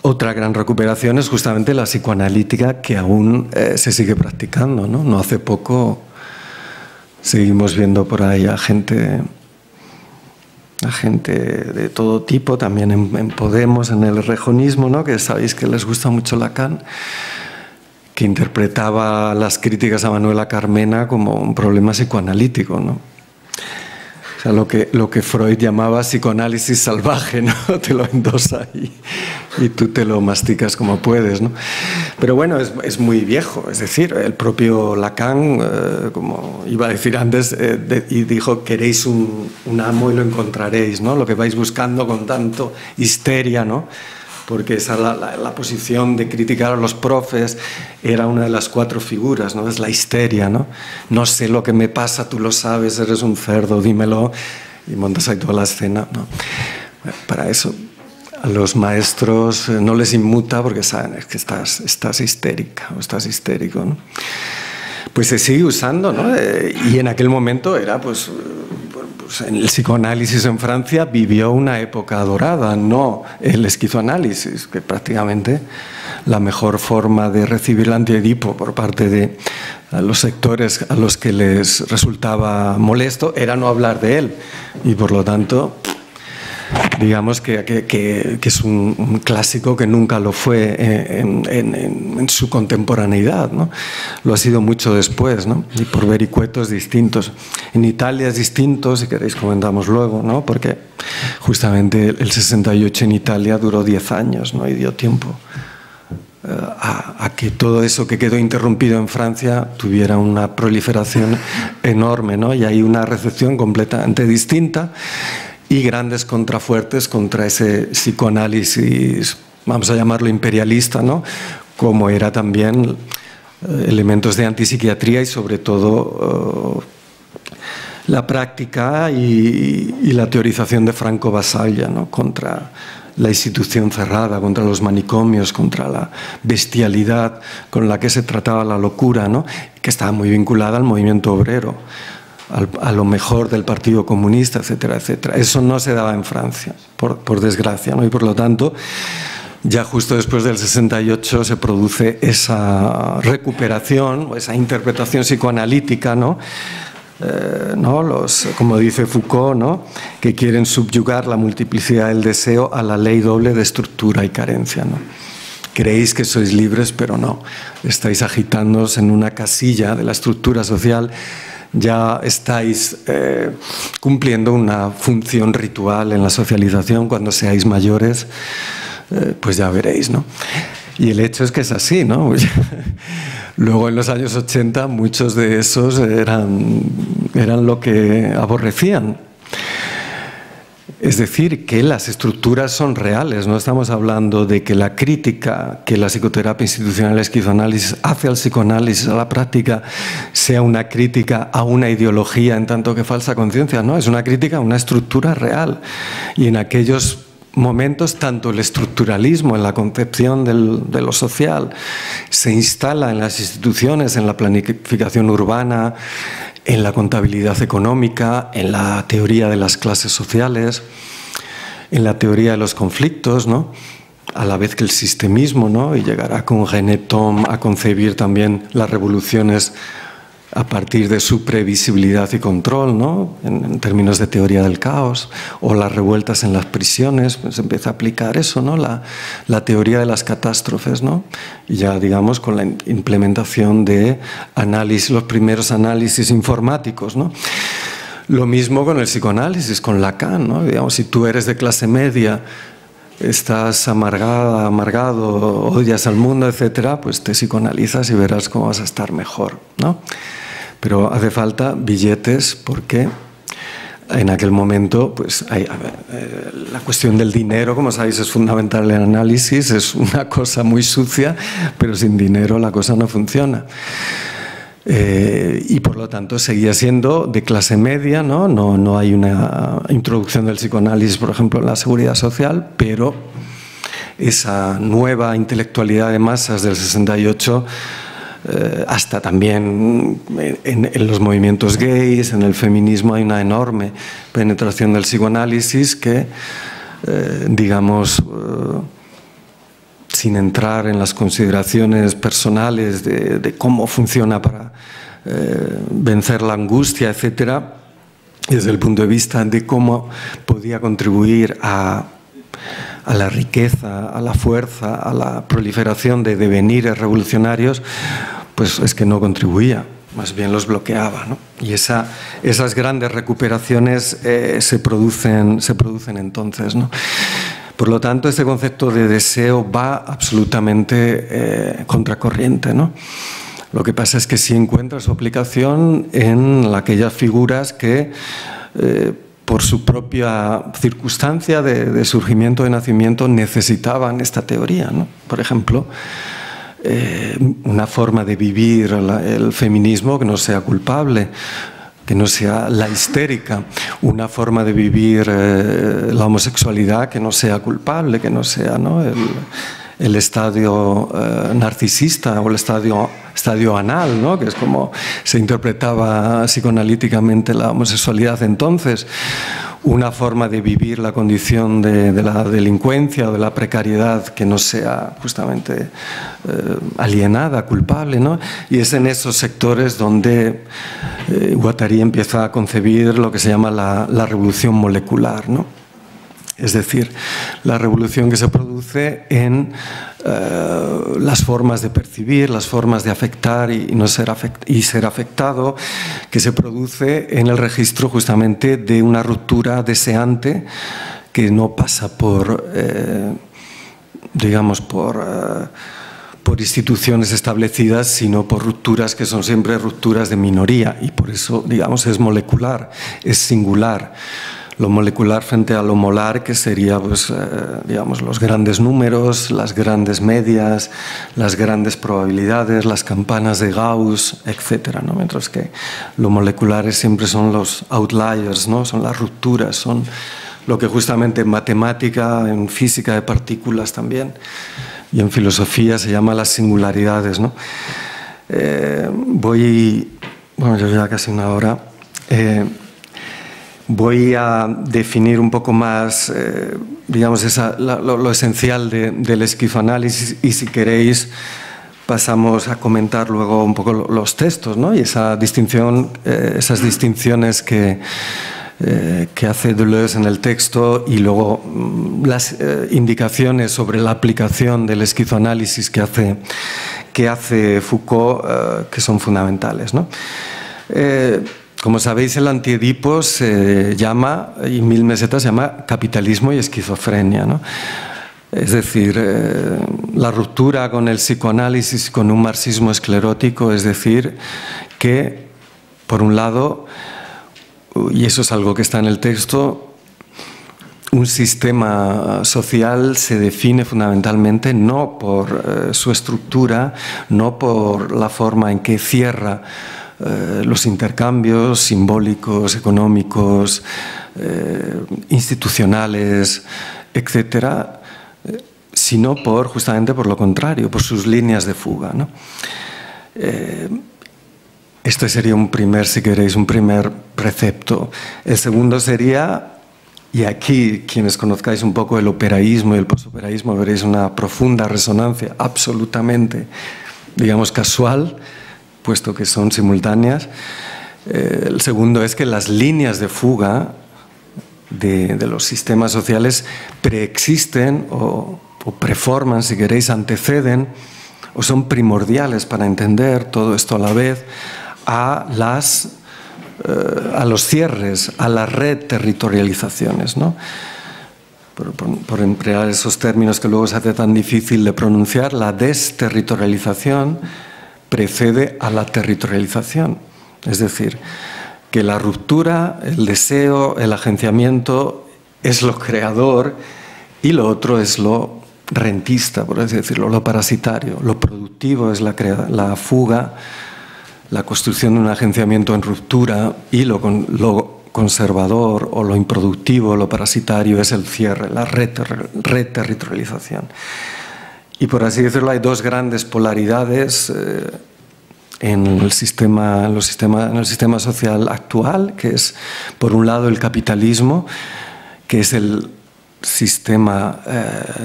Otra gran recuperación es justamente la psicoanalítica, que aún se sigue practicando, ¿no? No hace poco seguimos viendo por ahí a gente de todo tipo, también en Podemos, en el rejonismo, ¿no? Que sabéis que les gusta mucho Lacan, que interpretaba las críticas a Manuela Carmena como un problema psicoanalítico, ¿no? O sea, lo que Freud llamaba psicoanálisis salvaje, ¿no? Te lo endosa y tú te lo masticas como puedes, ¿no? Pero bueno, es muy viejo. Es decir, el propio Lacan, como iba a decir antes, y dijo, queréis un amo y lo encontraréis, ¿no? Lo que vais buscando con tanto histeria, ¿no? Porque esa la posición de criticar a los profes era una de las cuatro figuras, ¿no? Es la histeria, ¿no? No sé lo que me pasa, tú lo sabes, eres un cerdo, dímelo, y montas ahí toda la escena, ¿no? Para eso a los maestros no les inmuta porque saben que estás histérica o estás histérico, ¿no? Pues se sigue usando, ¿no? Y en aquel momento era, pues el psicoanálisis en Francia vivió una época dorada, no el esquizoanálisis, que prácticamente la mejor forma de recibir el antiedipo por parte de los sectores a los que les resultaba molesto era no hablar de él, y por lo tanto digamos que es un clásico que nunca lo fue en su contemporaneidad, ¿no? Lo ha sido mucho después, ¿no? Y por vericuetos distintos. En Italia es distinto, si queréis comentamos luego, ¿no? Porque justamente el 68 en Italia duró 10 años, ¿no? Y dio tiempo a que todo eso que quedó interrumpido en Francia tuviera una proliferación enorme, ¿no? Y hay una recepción completamente distinta y grandes contrafuertes contra ese psicoanálisis, vamos a llamarlo imperialista, ¿no? Como era también elementos de antipsiquiatría y sobre todo la práctica y la teorización de Franco Basaglia, ¿no? Contra la institución cerrada, contra los manicomios, contra la bestialidad con la que se trataba la locura, ¿no? Que estaba muy vinculada al movimiento obrero, a lo mejor del Partido Comunista, etcétera, etcétera. Eso no se daba en Francia, por desgracia, ¿no? Y por lo tanto, ya justo después del 68 se produce esa recuperación, esa interpretación psicoanalítica, ¿no? Como dice Foucault, ¿no? Que quieren subyugar la multiplicidad del deseo a la ley doble de estructura y carencia, ¿no? Creéis que sois libres, pero no. Estáis agitándoos en una casilla de la estructura social. Ya estáis cumpliendo una función ritual en la socialización. Cuando seáis mayores, pues ya veréis, ¿no? Y el hecho es que es así, ¿no? Luego en los años 80 muchos de esos eran lo que aborrecían. Es decir, que las estructuras son reales. No estamos hablando de que la crítica que la psicoterapia institucional, el esquizoanálisis hace al psicoanálisis, a la práctica, sea una crítica a una ideología en tanto que falsa conciencia. No, es una crítica a una estructura real. Y en aquellos momentos, tanto el estructuralismo en la concepción de lo social se instala en las instituciones, en la planificación urbana, en la contabilidad económica, en la teoría de las clases sociales, en la teoría de los conflictos, ¿no? a la vez que el sistemismo, ¿no? Y llegará con René Thom a concebir también las revoluciones a partir de su previsibilidad y control, ¿no? En términos de teoría del caos, o las revueltas en las prisiones, pues empieza a aplicar eso, ¿no? La teoría de las catástrofes, ¿no? Y ya, digamos, con la implementación de análisis, los primeros análisis informáticos, ¿no? Lo mismo con el psicoanálisis, con Lacan, ¿no? Digamos, si tú eres de clase media, estás amargado, odias al mundo, etcétera, pues te psicoanalizas y verás cómo vas a estar mejor, ¿no? Pero hace falta billetes porque en aquel momento, pues la cuestión del dinero, como sabéis, es fundamental en el análisis, es una cosa muy sucia, pero sin dinero la cosa no funciona. Y por lo tanto seguía siendo de clase media, ¿no? No hay una introducción del psicoanálisis, por ejemplo, en la seguridad social, pero esa nueva intelectualidad de masas del 68, hasta también en los movimientos gays, en el feminismo, hay una enorme penetración del psicoanálisis que, digamos, sin entrar en las consideraciones personales de cómo funciona para vencer la angustia, etcétera, desde el punto de vista de cómo podía contribuir a la riqueza, a la fuerza, a la proliferación de devenires revolucionarios, pues es que no contribuía, más bien los bloqueaba, ¿no? Y esas grandes recuperaciones se producen entonces, ¿no? Por lo tanto, este concepto de deseo va absolutamente contracorriente, ¿no? Lo que pasa es que sí encuentra su aplicación en aquellas figuras que, por su propia circunstancia de surgimiento, de nacimiento, necesitaban esta teoría, ¿no? Por ejemplo, una forma de vivir el feminismo que no sea culpable, que no sea la histérica, una forma de vivir la homosexualidad que no sea culpable, que no sea, ¿no? el estadio narcisista o el estadio anal, ¿no? Que es como se interpretaba psicoanalíticamente la homosexualidad entonces. Una forma de vivir la condición de la delincuencia o de la precariedad que no sea justamente alienada, culpable, ¿no? Y es en esos sectores donde Guattari empieza a concebir lo que se llama la revolución molecular, ¿no? Es decir, la revolución que se produce en las formas de percibir, las formas de afectar y ser afectado, que se produce en el registro justamente de una ruptura deseante que no pasa por, digamos, por instituciones establecidas, sino por rupturas que son siempre rupturas de minoría, y por eso, digamos, es molecular, es singular. Lo molecular frente a lo molar, que sería, pues, digamos, los grandes números, las grandes medias, las grandes probabilidades, las campanas de Gauss, etcétera, ¿no? Mientras que lo moleculares siempre son los outliers, ¿no? Son las rupturas, son lo que justamente en matemática, en física de partículas también, y en filosofía se llama las singularidades, ¿no? Bueno, ya casi una hora. Voy a definir un poco más, digamos, lo esencial del esquizoanálisis, y si queréis pasamos a comentar luego un poco los textos, ¿no? Y esas distinciones que hace Deleuze en el texto, y luego las indicaciones sobre la aplicación del esquizoanálisis que hace Foucault, que son fundamentales, ¿no? Como sabéis, el Antiedipo se llama, y Mil Mesetas se llama capitalismo y esquizofrenia, ¿no? Es decir, la ruptura con el psicoanálisis, con un marxismo esclerótico, es decir, que, por un lado, y eso es algo que está en el texto, un sistema social se define fundamentalmente no por su estructura, no por la forma en que cierra los intercambios simbólicos, económicos, institucionales, etcétera, sino justamente por lo contrario, por sus líneas de fuga, ¿no? Este sería si queréis, un primer precepto. El segundo sería y aquí, quienes conozcáis un poco el operaísmo y el posoperaísmo, veréis una profunda resonancia, absolutamente, digamos, casual, puesto que son simultáneas. El segundo es que las líneas de fuga de los sistemas sociales preexisten o preforman, si queréis, anteceden o son primordiales para entender todo esto a la vez a los cierres, a las reterritorializaciones, ¿no? Por emplear esos términos que luego se hace tan difícil de pronunciar, la desterritorialización precede a la territorialización. Es decir, que la ruptura, el deseo, el agenciamiento es lo creador y lo otro es lo rentista, por así decirlo, lo parasitario. Lo productivo es la fuga, la construcción de un agenciamiento en ruptura, y lo conservador o lo improductivo, lo parasitario, es el cierre, la reterritorialización. Y por así decirlo, hay dos grandes polaridades en el sistema social actual, que es, por un lado, el capitalismo, que es el sistema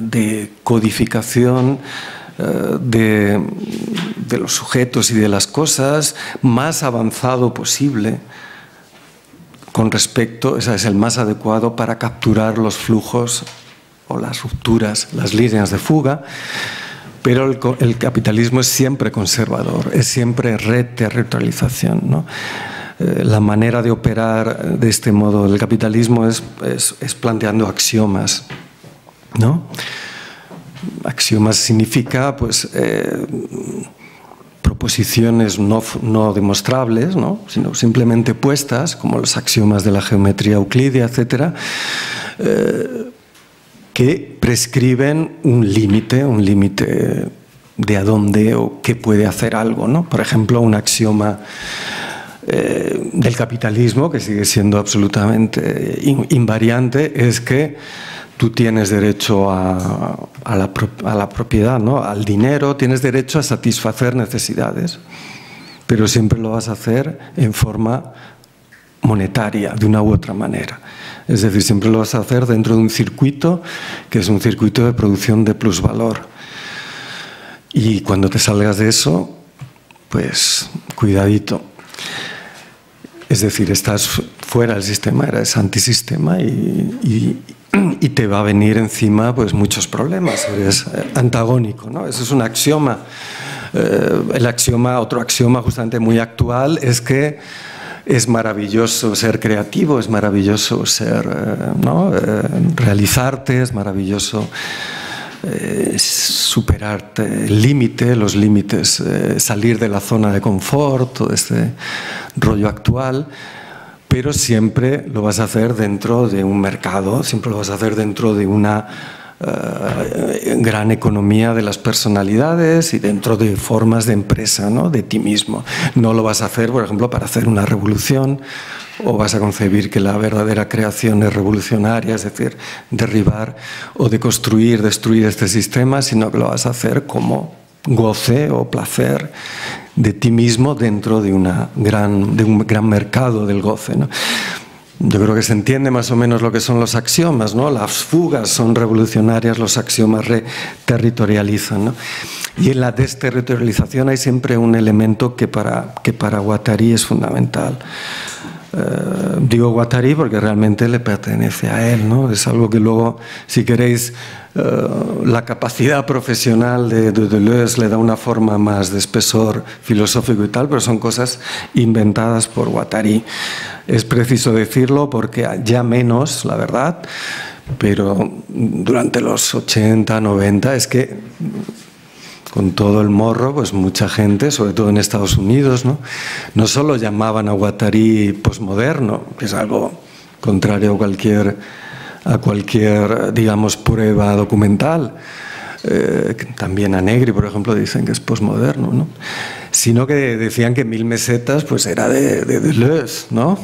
de codificación de los sujetos y de las cosas más avanzado posible con respecto, ese es el más adecuado para capturar los flujos o las rupturas, las líneas de fuga, pero el capitalismo es siempre conservador, es siempre reterritorialización, ¿no? La manera de operar de este modo el capitalismo es planteando axiomas, ¿no? Axiomas significa, pues, proposiciones no demostrables, ¿no? Sino simplemente puestas, como los axiomas de la geometría euclídea, etcétera, que prescriben un límite de a dónde o qué puede hacer algo, ¿no? Por ejemplo, un axioma del capitalismo, que sigue siendo absolutamente invariante, es que tú tienes derecho a la propiedad, ¿no? Al dinero, tienes derecho a satisfacer necesidades, pero siempre lo vas a hacer en forma monetaria, de una u otra manera. Es decir, siempre lo vas a hacer dentro de un circuito que es un circuito de producción de plusvalor. Y cuando te salgas de eso, pues cuidadito. Es decir, estás fuera del sistema, eres antisistema y te va a venir encima, pues, muchos problemas. Eres antagónico, ¿no? Eso es un axioma. Otro axioma justamente muy actual es que es maravilloso ser creativo, es maravilloso realizarte, es maravilloso superarte el límite, los límites, salir de la zona de confort, todo este rollo actual, pero siempre lo vas a hacer dentro de un mercado, siempre lo vas a hacer dentro de una gran economía de las personalidades y dentro de formas de empresa, ¿no? De ti mismo. No lo vas a hacer, por ejemplo, para hacer una revolución, o vas a concebir que la verdadera creación es revolucionaria, es decir, derribar o destruir este sistema, sino que lo vas a hacer como goce o placer de ti mismo dentro de un gran mercado del goce, ¿no? Yo creo que se entiende más o menos lo que son los axiomas, ¿no? Las fugas son revolucionarias, los axiomas reterritorializan, ¿no? Y en la desterritorialización hay siempre un elemento que para Guattari es fundamental. Digo Guattari porque realmente le pertenece a él, ¿no? Es algo que luego, si queréis, la capacidad profesional de Deleuze le da una forma más de espesor filosófico y tal, pero son cosas inventadas por Guattari. Es preciso decirlo porque ya menos, la verdad, pero durante los 80, 90, es que con todo el morro, pues mucha gente, sobre todo en Estados Unidos, no solo llamaban a Guattari posmoderno, que es algo contrario a cualquier, digamos, prueba documental. También a Negri, por ejemplo, dicen que es posmoderno, ¿no? Sino que decían que 1000 mesetas pues era de Deleuze, ¿no?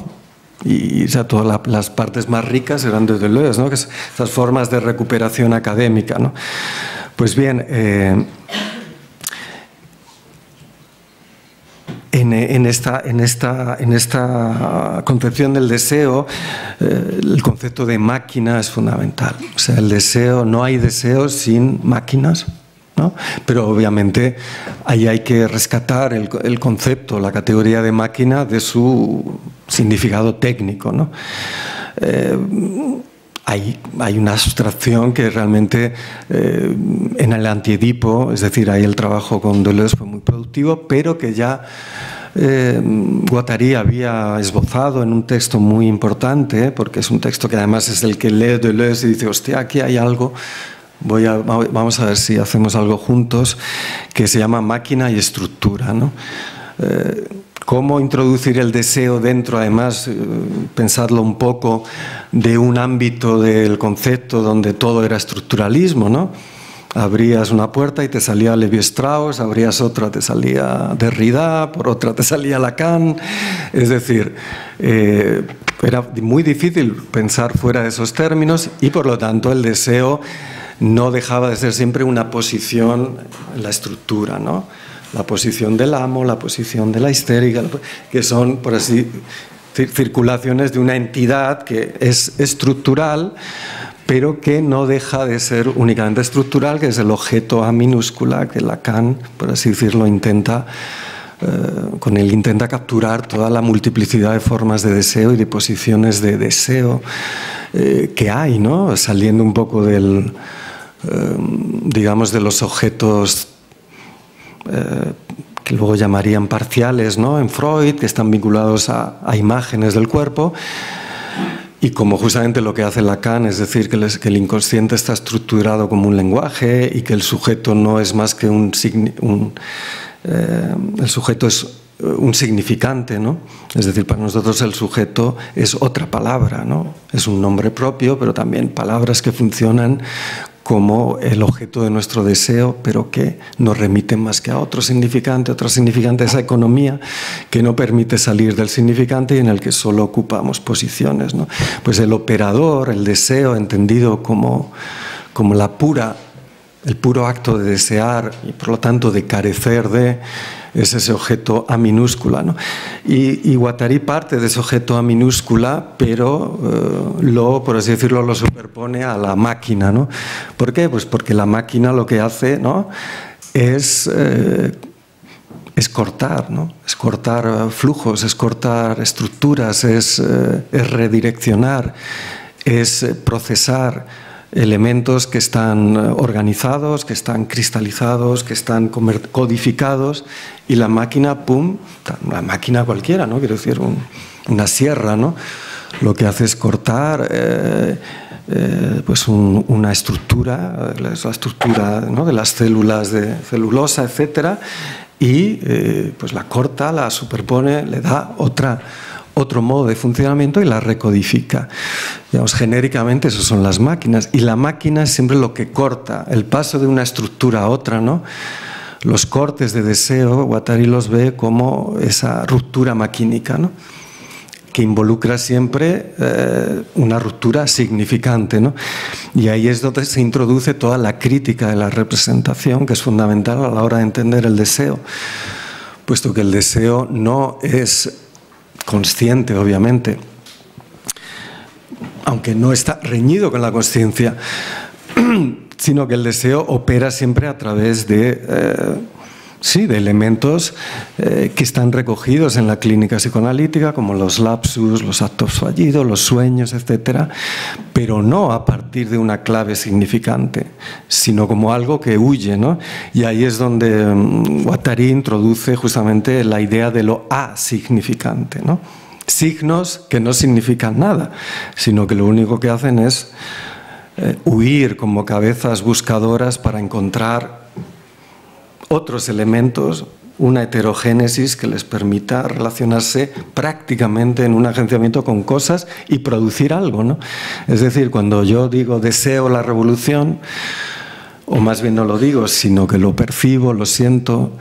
Y todas las partes más ricas eran de Deleuze, ¿no? Que esas formas de recuperación académica, ¿no? Pues bien, en en esta concepción del deseo, el concepto de máquina es fundamental. O sea, el deseo, no hay deseo sin máquinas, ¿no? Pero obviamente ahí hay que rescatar el concepto, la categoría de máquina de su significado técnico, ¿no? Hay una abstracción que realmente en el Anti-Edipo, es decir, ahí el trabajo con Deleuze fue muy productivo, pero que ya Guattari había esbozado en un texto muy importante, porque es un texto que además es el que lee Deleuze y dice, hostia, aquí hay algo, vamos a ver si hacemos algo juntos, que se llama máquina y estructura, ¿no? Cómo introducir el deseo dentro, además, pensadlo un poco, de un ámbito del concepto donde todo era estructuralismo, ¿no? Abrías una puerta y te salía Lévi-Strauss, abrías otra, te salía Derrida, por otra te salía Lacan. Es decir, era muy difícil pensar fuera de esos términos y, por lo tanto, el deseo no dejaba de ser siempre una posición en la estructura, ¿no? La posición del amo, la posición de la histérica, que son, por así, circulaciones de una entidad que es estructural, pero que no deja de ser únicamente estructural, que es el objeto A minúscula, que Lacan, por así decirlo, intenta capturar toda la multiplicidad de formas de deseo y de posiciones de deseo que hay, ¿no? Saliendo un poco del, digamos, de los objetos que luego llamarían parciales, ¿no? En Freud, que están vinculados a imágenes del cuerpo, y como justamente lo que hace Lacan, es decir, que el inconsciente está estructurado como un lenguaje y que el sujeto no es más que el sujeto es un significante, ¿no? Es decir, para nosotros el sujeto es otra palabra, ¿no? Es un nombre propio, pero también palabras que funcionan como el objeto de nuestro deseo, pero que nos remiten más que a otro significante, esa economía que no permite salir del significante y en el que solo ocupamos posiciones, ¿no? Pues el operador, el deseo, entendido como el puro acto de desear y por lo tanto de carecer de, es ese objeto A minúscula, ¿no? Y Guattari parte de ese objeto A minúscula, pero por así decirlo, lo superpone a la máquina, ¿no? ¿Por qué? Pues porque la máquina lo que hace, ¿no? es cortar, ¿no? Es cortar flujos, es cortar estructuras, es redireccionar, es procesar elementos que están organizados, que están cristalizados, que están codificados, y la máquina, ¡pum!, la máquina cualquiera, ¿no? Quiero decir, una sierra, ¿no? Lo que hace es cortar pues una estructura, la estructura, ¿no?, de las células de celulosa, etcétera, y pues la corta, la superpone, le da otro modo de funcionamiento y la recodifica. Digamos, genéricamente eso son las máquinas, y la máquina es siempre lo que corta el paso de una estructura a otra, ¿no? Los cortes de deseo, Guattari los ve como esa ruptura maquínica, ¿no?, que involucra siempre una ruptura significante, ¿no? Y ahí es donde se introduce toda la crítica de la representación, que es fundamental a la hora de entender el deseo, puesto que el deseo no es consciente, obviamente, aunque no está reñido con la consciencia, sino que el deseo opera siempre a través de elementos que están recogidos en la clínica psicoanalítica, como los lapsus, los actos fallidos, los sueños, etcétera, pero no a partir de una clave significante, sino como algo que huye, ¿no? Y ahí es donde Guattari introduce justamente la idea de lo asignificante, ¿no? Signos que no significan nada, sino que lo único que hacen es huir como cabezas buscadoras para encontrar otros elementos, una heterogénesis que les permita relacionarse prácticamente en un agenciamiento con cosas y producir algo, ¿no? Es decir, cuando yo digo deseo la revolución, o más bien no lo digo, sino que lo percibo, lo siento,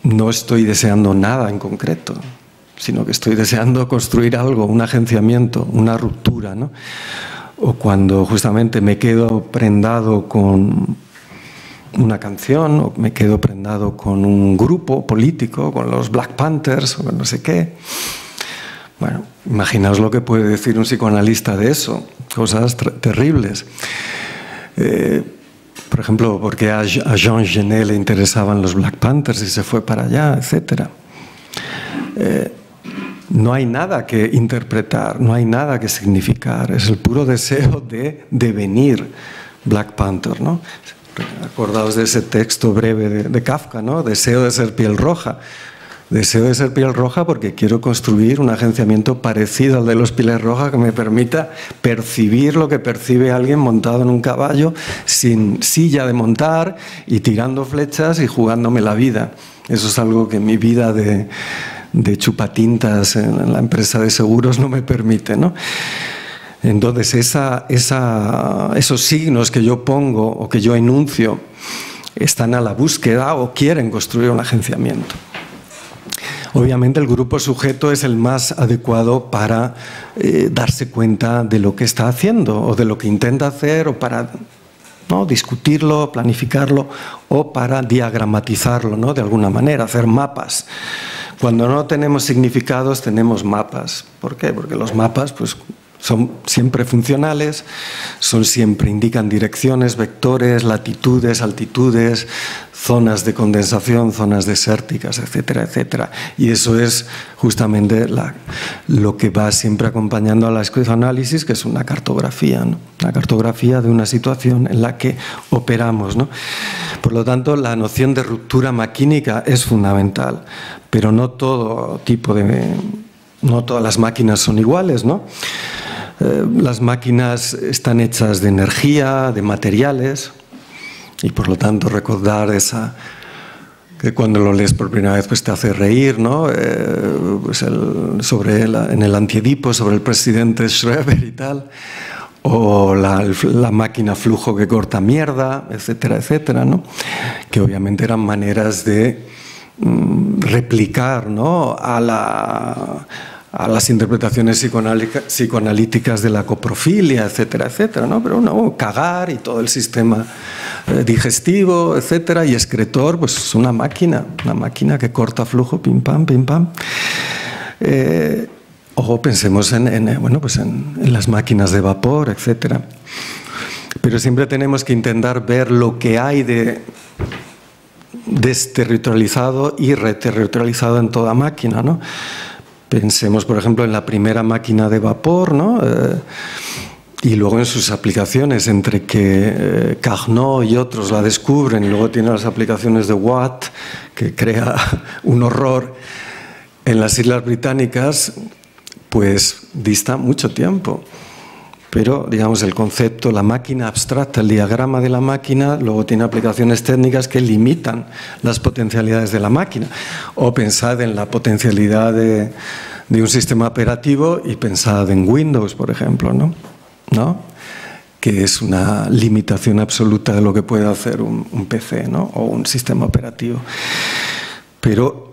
no estoy deseando nada en concreto, sino que estoy deseando construir algo, un agenciamiento, una ruptura, ¿no? O cuando justamente me quedo prendado con una canción o me quedo prendado con un grupo político, con los Black Panthers o con no sé qué. Bueno, imaginaos lo que puede decir un psicoanalista de eso, cosas terribles. Por ejemplo, porque a Jean Genet le interesaban los Black Panthers y se fue para allá, etc. No hay nada que interpretar, no hay nada que significar, es el puro deseo de devenir Black Panther, ¿no? Acordaos de ese texto breve de Kafka, ¿no? Deseo de ser piel roja. Deseo de ser piel roja porque quiero construir un agenciamiento parecido al de los pieles rojas que me permita percibir lo que percibe alguien montado en un caballo sin silla de montar y tirando flechas y jugándome la vida. Eso es algo que mi vida de chupatintas en la empresa de seguros no me permite, ¿no? Entonces, esos signos que yo pongo o que yo enuncio están a la búsqueda o quieren construir un agenciamiento. Obviamente el grupo sujeto es el más adecuado para darse cuenta de lo que está haciendo o de lo que intenta hacer o para discutirlo, planificarlo o para diagramatizarlo, ¿no? De alguna manera, hacer mapas. Cuando no tenemos significados tenemos mapas. ¿Por qué? Porque los mapas pues, son siempre funcionales, indican direcciones, vectores, latitudes, altitudes, zonas de condensación, zonas desérticas, etcétera, etcétera. Y eso es justamente lo que va siempre acompañando a la psicoanálisis, que es una cartografía, ¿no? Una cartografía de una situación en la que operamos, ¿no? Por lo tanto, la noción de ruptura maquínica es fundamental, pero no todas las máquinas son iguales, ¿no? Las máquinas están hechas de energía, de materiales, y por lo tanto recordar que cuando lo lees por primera vez pues te hace reír, ¿no? Pues en el Antiedipo sobre el presidente Schreber y tal, o la máquina flujo que corta mierda, etcétera, etcétera, ¿no? Que obviamente eran maneras de replicar, ¿no? a las interpretaciones psicoanalíticas de la coprofilia, etcétera, etcétera, ¿no? Pero no, cagar y todo el sistema digestivo, etcétera, y excretor, pues es una máquina que corta flujo, pim pam, pim pam. O pensemos en las máquinas de vapor, etcétera. Pero siempre tenemos que intentar ver lo que hay de desterritorializado y reterritorializado en toda máquina, ¿no? Pensemos, por ejemplo, en la primera máquina de vapor, ¿no? Y luego en sus aplicaciones, entre que Carnot y otros la descubren, y luego tiene las aplicaciones de Watt, que crea un horror en las Islas Británicas, pues dista mucho tiempo. Pero, digamos, el concepto, la máquina abstracta, el diagrama de la máquina, luego tiene aplicaciones técnicas que limitan las potencialidades de la máquina. O pensad en la potencialidad de un sistema operativo y pensad en Windows, por ejemplo, ¿no? Que es una limitación absoluta de lo que puede hacer un PC, ¿no? O un sistema operativo. Pero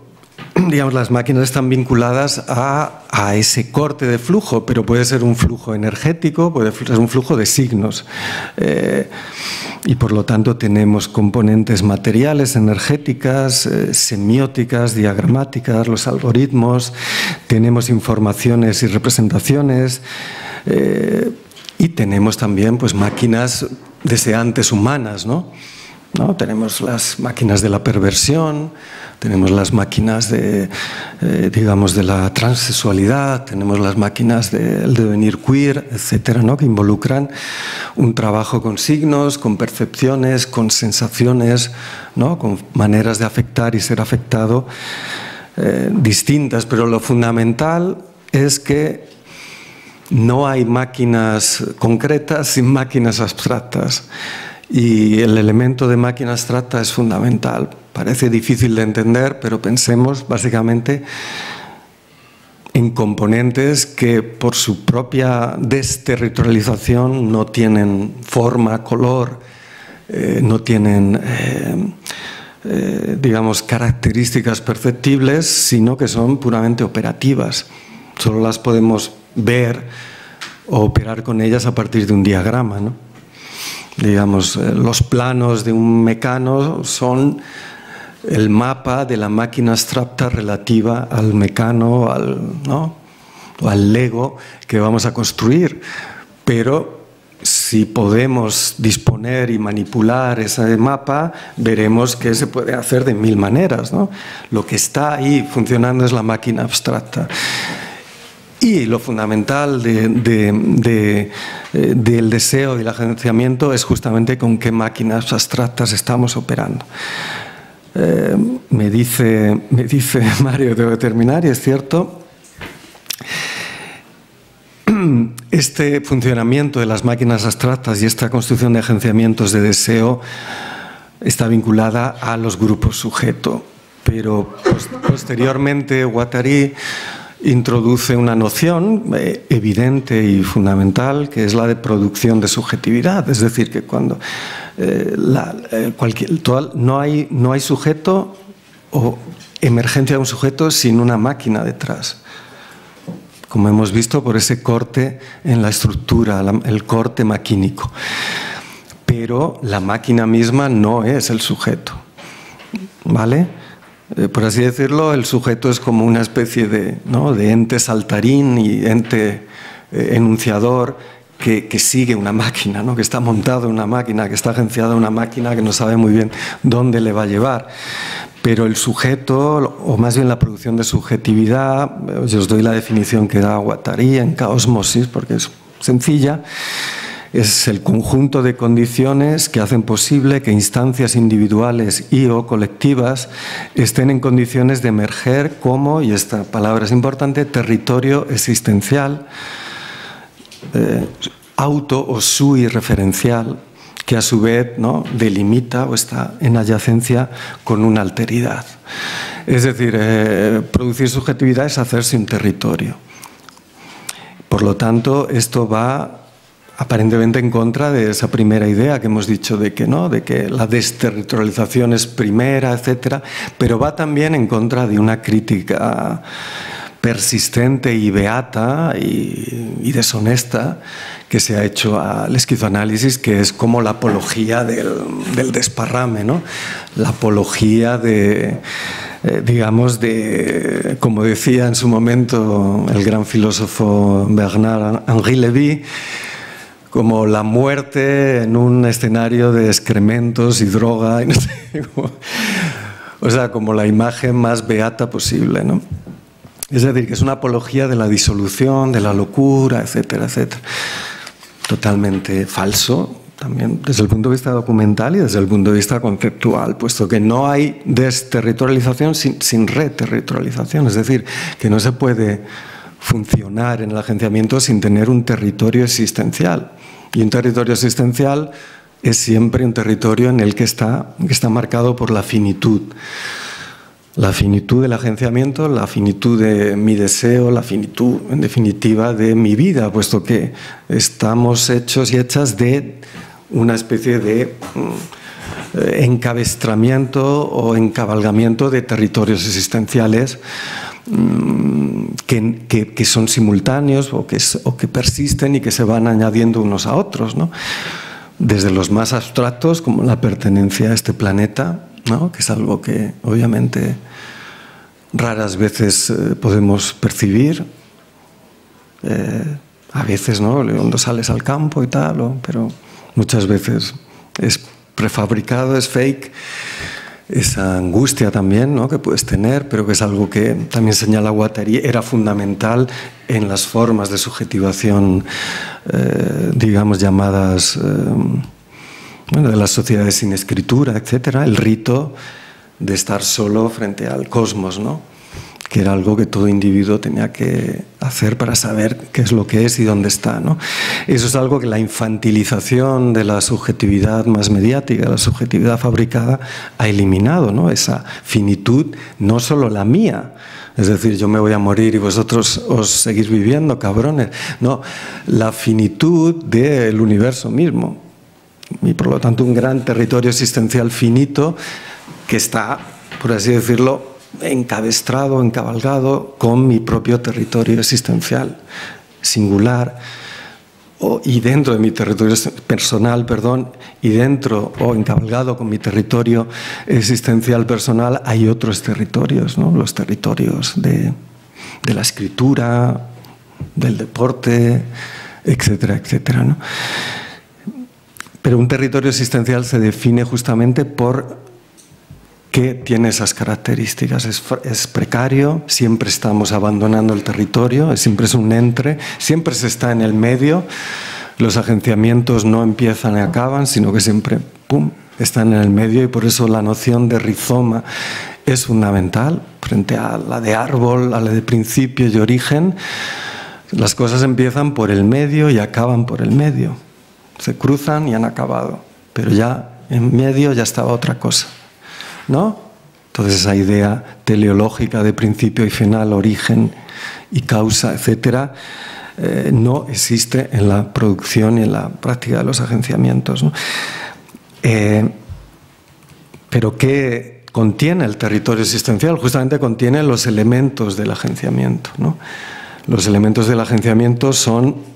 digamos, las máquinas están vinculadas a ese corte de flujo, pero puede ser un flujo energético, puede ser un flujo de signos. Y por lo tanto tenemos componentes materiales, energéticas, semióticas, diagramáticas, los algoritmos, tenemos informaciones y representaciones, y tenemos también pues, máquinas deseantes humanas, ¿no? Tenemos las máquinas de la perversión, tenemos las máquinas de la transexualidad, tenemos las máquinas del devenir queer, etcétera, ¿no? Que involucran un trabajo con signos, con percepciones, con sensaciones, ¿no? Con maneras de afectar y ser afectado distintas, pero lo fundamental es que no hay máquinas concretas sin máquinas abstractas. Y el elemento de máquina abstracta es fundamental. Parece difícil de entender, pero pensemos básicamente en componentes que por su propia desterritorialización no tienen forma, color, no tienen, digamos, características perceptibles, sino que son puramente operativas. Solo las podemos ver o operar con ellas a partir de un diagrama, ¿no? digamos, los planos de un mecano son el mapa de la máquina abstracta relativa al mecano, ¿no? O al Lego que vamos a construir. Pero si podemos disponer y manipular ese mapa, veremos que se puede hacer de 1000 maneras, ¿no? Lo que está ahí funcionando es la máquina abstracta. Y lo fundamental del deseo y el agenciamiento es justamente con qué máquinas abstractas estamos operando. Me dice Mario, tengo que terminar, y es cierto, este funcionamiento de las máquinas abstractas y esta construcción de agenciamientos de deseo está vinculada a los grupos sujeto, pero posteriormente Guattari introduce una noción evidente y fundamental, que es la de producción de subjetividad. Es decir, que cuando no hay sujeto o emergencia de un sujeto sin una máquina detrás, como hemos visto por ese corte en la estructura, el corte maquínico. Pero la máquina misma no es el sujeto, ¿vale? Por así decirlo, el sujeto es como una especie de ente saltarín y ente enunciador que sigue una máquina, ¿no? Que está montado en una máquina, que está agenciado en una máquina, que no sabe muy bien dónde le va a llevar. Pero el sujeto, o más bien la producción de subjetividad, yo os doy la definición que da Guattari en Caosmosis, porque es sencilla, es el conjunto de condiciones que hacen posible que instancias individuales y o colectivas estén en condiciones de emerger como, y esta palabra es importante, territorio existencial, auto o sui referencial, que a su vez, ¿no?, delimita o está en adyacencia con una alteridad. Es decir, producir subjetividad es hacerse un territorio. Por lo tanto, esto va aparentemente en contra de esa primera idea que hemos dicho de que la desterritorialización es primera, etcétera, pero va también en contra de una crítica persistente y beata y deshonesta que se ha hecho al esquizoanálisis, que es como la apología del desparrame, ¿no? La apología digamos, como decía en su momento el gran filósofo Bernard-Henri Lévy, como la muerte en un escenario de excrementos y droga, y no sé, o sea, como la imagen más beata posible, ¿no? Es decir, que es una apología de la disolución, de la locura, etcétera, etcétera. Totalmente falso, también desde el punto de vista documental y desde el punto de vista conceptual, puesto que no hay desterritorialización sin reterritorialización, es decir, que no se puede funcionar en el agenciamiento sin tener un territorio existencial. Y un territorio existencial es siempre un territorio en el que está marcado por la finitud. La finitud del agenciamiento, la finitud de mi deseo, la finitud, en definitiva, de mi vida, puesto que estamos hechos y hechas de una especie de encabestramiento o encabalgamiento de territorios existenciales que son simultáneos o que persisten y que se van añadiendo unos a otros, ¿no? Desde los más abstractos, como la pertenencia a este planeta, ¿no?, que es algo que obviamente raras veces podemos percibir, a veces, ¿no?, cuando sales al campo y tal, pero muchas veces es prefabricado, es fake. Esa angustia también, ¿no?, que puedes tener, pero que es algo que también señala Guattari, era fundamental en las formas de subjetivación, digamos, llamadas de las sociedades sin escritura, etcétera, el rito de estar solo frente al cosmos, ¿no?, que era algo que todo individuo tenía que hacer para saber qué es lo que es y dónde está, ¿no? Eso es algo que la infantilización de la subjetividad más mediática, la subjetividad fabricada, ha eliminado, ¿no? Esa finitud, no solo la mía, es decir, yo me voy a morir y vosotros os seguís viviendo, cabrones. No, la finitud del universo mismo. Y por lo tanto un gran territorio existencial finito que está, por así decirlo, encabestrado, encabalgado con mi propio territorio existencial, singular, y dentro de mi territorio personal, perdón, y dentro o encabalgado con mi territorio existencial personal, hay otros territorios, ¿no? Los territorios de la escritura, del deporte, etcétera, etcétera, ¿no? Pero un territorio existencial se define justamente por que tiene esas características. Es precario, siempre estamos abandonando el territorio, siempre es un entre, siempre se está en el medio. Los agenciamientos no empiezan y acaban, sino que siempre, ¡pum!, están en el medio, y por eso la noción de rizoma es fundamental frente a la de árbol, a la de principio y origen. Las cosas empiezan por el medio y acaban por el medio. Se cruzan y han acabado, pero ya en medio ya estaba otra cosa, ¿no? Entonces esa idea teleológica de principio y final, origen y causa, etcétera, no existe en la producción y en la práctica de los agenciamientos, ¿no? Pero ¿qué contiene el territorio existencial? Justamente contiene los elementos del agenciamiento, ¿no? Los elementos del agenciamiento son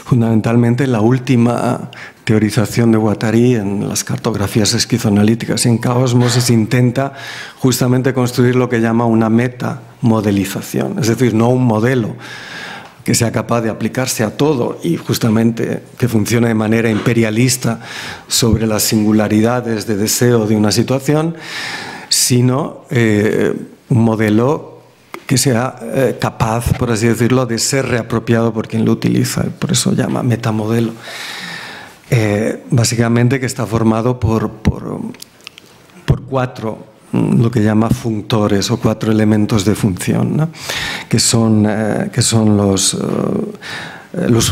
fundamentalmente la última teorización de Guattari en las cartografías esquizoanalíticas. En Caosmos intenta justamente construir lo que llama una metamodelización, es decir, no un modelo que sea capaz de aplicarse a todo y justamente que funcione de manera imperialista sobre las singularidades de deseo de una situación, sino un modelo que sea capaz, por así decirlo, de ser reapropiado por quien lo utiliza. Por eso llama metamodelo. Básicamente que está formado por cuatro, lo que llama functores o cuatro elementos de función, ¿no? que son los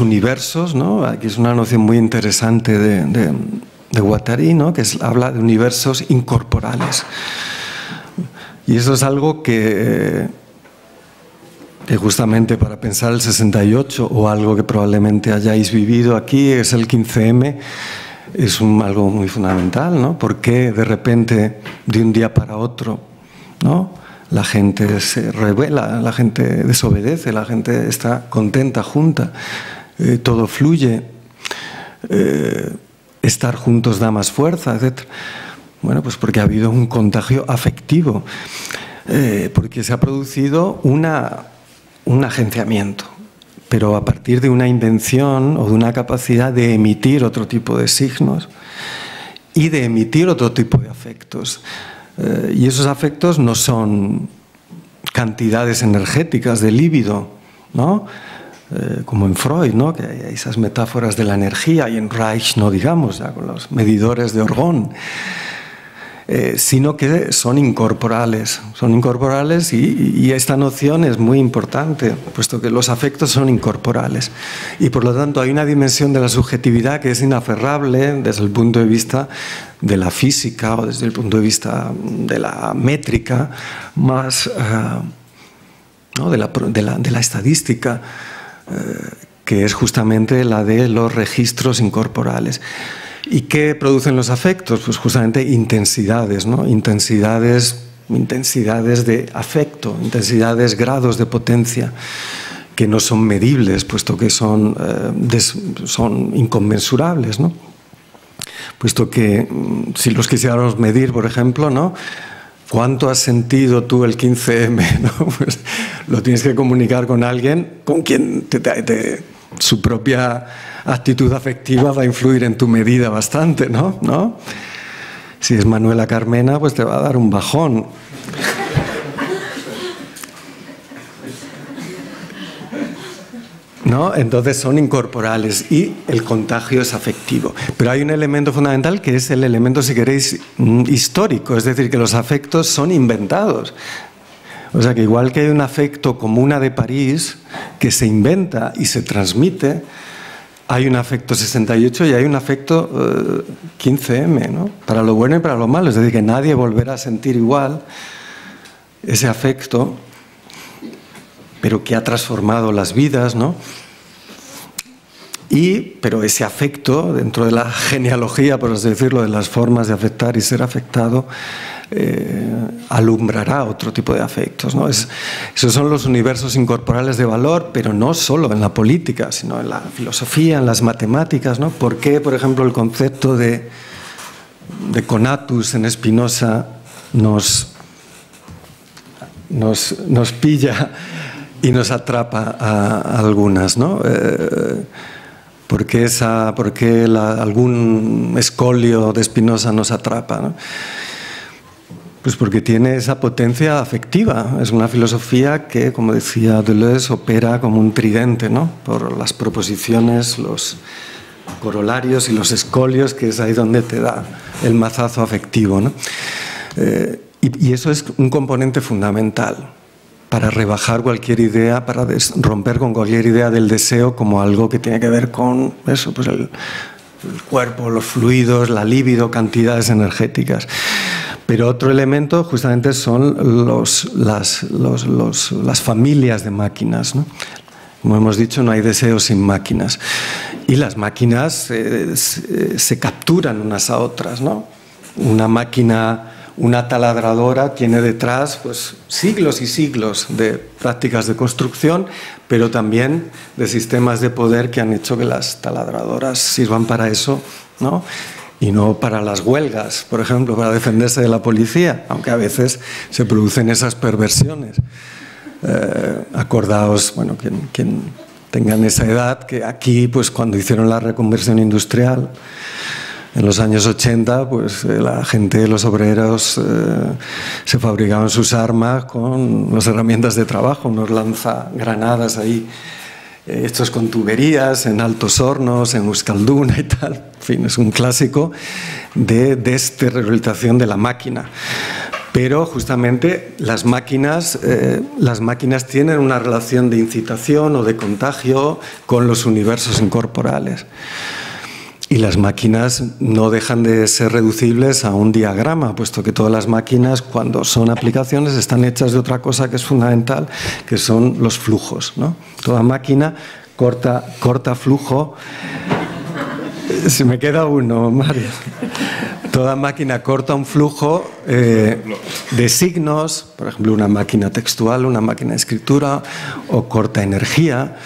universos, ¿no? Aquí es una noción muy interesante de Guattari, ¿no? Habla de universos incorporales. Y eso es algo que justamente para pensar el 68 o algo que probablemente hayáis vivido aquí, es el 15M, es algo muy fundamental, ¿no? Porque de repente, de un día para otro, ¿no?, la gente se rebela, la gente desobedece, la gente está contenta, junta, todo fluye, estar juntos da más fuerza, etc. Bueno, pues porque ha habido un contagio afectivo, porque se ha producido un agenciamiento, pero a partir de una invención o de una capacidad de emitir otro tipo de signos y de emitir otro tipo de afectos. Y esos afectos no son cantidades energéticas de líbido, ¿no? Como en Freud, ¿no?, que hay esas metáforas de la energía, y en Reich no digamos, ya con los medidores de Orgón. Sino que son incorporales y esta noción es muy importante, puesto que los afectos son incorporales y por lo tanto hay una dimensión de la subjetividad que es inaferrable desde el punto de vista de la física o desde el punto de vista de la métrica, más ¿no?, de la estadística, que es justamente la de los registros incorporales. ¿Y qué producen los afectos? Pues justamente intensidades, ¿no? Intensidades de afecto, intensidades, grados de potencia, que no son medibles, puesto que son inconmensurables, ¿no? Puesto que si los quisiéramos medir, por ejemplo, ¿no?, ¿cuánto has sentido tú el 15M? ¿No? Pues lo tienes que comunicar con alguien con quien su propia actitud afectiva va a influir en tu medida bastante, ¿no? Si es Manuela Carmena, pues te va a dar un bajón. ¿No? Entonces son incorporales y el contagio es afectivo. Pero hay un elemento fundamental que es el elemento, si queréis, histórico, es decir, que los afectos son inventados. O sea que igual que hay un afecto Comuna de París que se inventa y se transmite, hay un afecto 68 y hay un afecto 15M, ¿no? Para lo bueno y para lo malo, es decir, que nadie volverá a sentir igual ese afecto, pero que ha transformado las vidas, ¿no? Pero ese afecto, dentro de la genealogía, por así decirlo, de las formas de afectar y ser afectado, alumbrará otro tipo de afectos, ¿no? Esos son los universos incorporales de valor, pero no solo en la política, sino en la filosofía, en las matemáticas, ¿no? ¿Por qué, por ejemplo, el concepto de conatus en Spinoza nos pilla y nos atrapa a algunas, ¿no? ¿Por qué algún escolio de Spinoza nos atrapa, ¿no? Pues porque tiene esa potencia afectiva. Es una filosofía que, como decía Deleuze, opera como un tridente, ¿no? Por las proposiciones, los corolarios y los escolios, que es ahí donde te da el mazazo afectivo, ¿no? Y eso es un componente fundamental para rebajar cualquier idea, para romper con cualquier idea del deseo como algo que tiene que ver con eso, pues el cuerpo, los fluidos, la libido, cantidades energéticas. Pero otro elemento justamente son las familias de máquinas, ¿no? Como hemos dicho, no hay deseo sin máquinas. Y las máquinas se capturan unas a otras, ¿no? Una máquina, una taladradora tiene detrás pues, siglos y siglos de prácticas de construcción, pero también de sistemas de poder que han hecho que las taladradoras sirvan para eso, ¿no? Y no para las huelgas, por ejemplo, para defenderse de la policía, aunque a veces se producen esas perversiones. Acordaos, bueno, quien tengan esa edad, que aquí, pues cuando hicieron la reconversión industrial, en los años 80, pues la gente, los obreros, se fabricaban sus armas con las herramientas de trabajo, unos lanzagranadas ahí, hechos con tuberías, en altos hornos, en Euskalduna y tal. En fin, es un clásico de desterritorialización de la máquina. Pero justamente las máquinas tienen una relación de incitación o de contagio con los universos incorporales. Y las máquinas no dejan de ser reducibles a un diagrama, puesto que todas las máquinas, cuando son aplicaciones, están hechas de otra cosa que es fundamental, que son los flujos, ¿no? Toda máquina corta flujo. Se me queda uno, Mario. Toda máquina corta un flujo de signos, por ejemplo, una máquina textual, una máquina de escritura, o corta energía,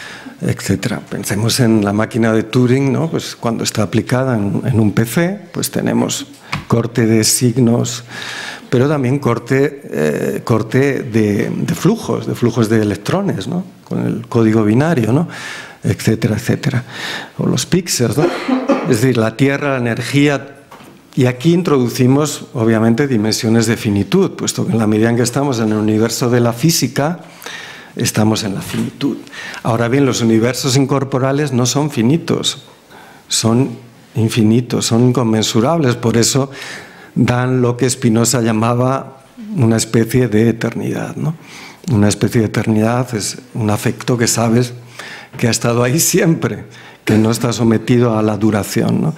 etcétera. Pensemos en la máquina de Turing, ¿no? Pues cuando está aplicada en un PC, pues tenemos corte de signos, pero también corte de flujos de electrones, ¿no? Con el código binario, ¿no? Etcétera, etcétera. O los píxeles, ¿no? Es decir, la Tierra, la energía. Y aquí introducimos, obviamente, dimensiones de finitud, puesto que en la medida en que estamos en el universo de la física, estamos en la finitud. Ahora bien, los universos incorporales no son finitos, son infinitos, son inconmensurables. Por eso dan lo que Spinoza llamaba una especie de eternidad, ¿no? Una especie de eternidad es un afecto que sabes que ha estado ahí siempre, que no está sometido a la duración, ¿no?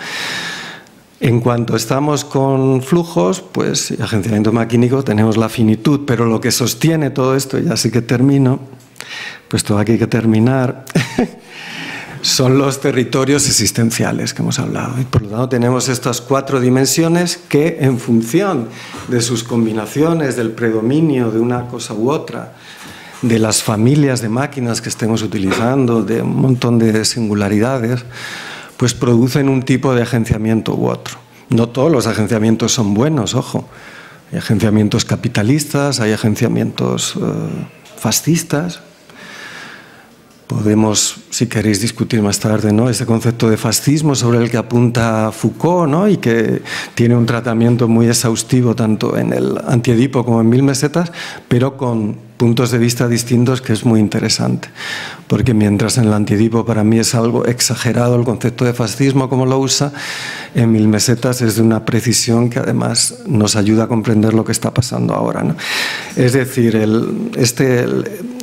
En cuanto estamos con flujos, pues y agenciamiento maquínico, tenemos la finitud, pero lo que sostiene todo esto, ya sí que termino, pues todo aquí hay que terminar, son los territorios existenciales que hemos hablado. Y por lo tanto tenemos estas 4 dimensiones que, en función de sus combinaciones, del predominio de una cosa u otra, de las familias de máquinas que estemos utilizando, de un montón de singularidades, pues producen un tipo de agenciamiento u otro. No todos los agenciamientos son buenos, ojo. Hay agenciamientos capitalistas, hay agenciamientos fascistas. Podemos, si queréis, discutir más tarde, ¿no? Ese concepto de fascismo sobre el que apunta Foucault, ¿no? Y que tiene un tratamiento muy exhaustivo tanto en el Antiedipo como en 1000 mesetas, pero con puntos de vista distintos, que es muy interesante. Porque mientras en el Antiedipo para mí es algo exagerado el concepto de fascismo como lo usa, en 1000 mesetas es de una precisión que además nos ayuda a comprender lo que está pasando ahora, ¿no? Es decir,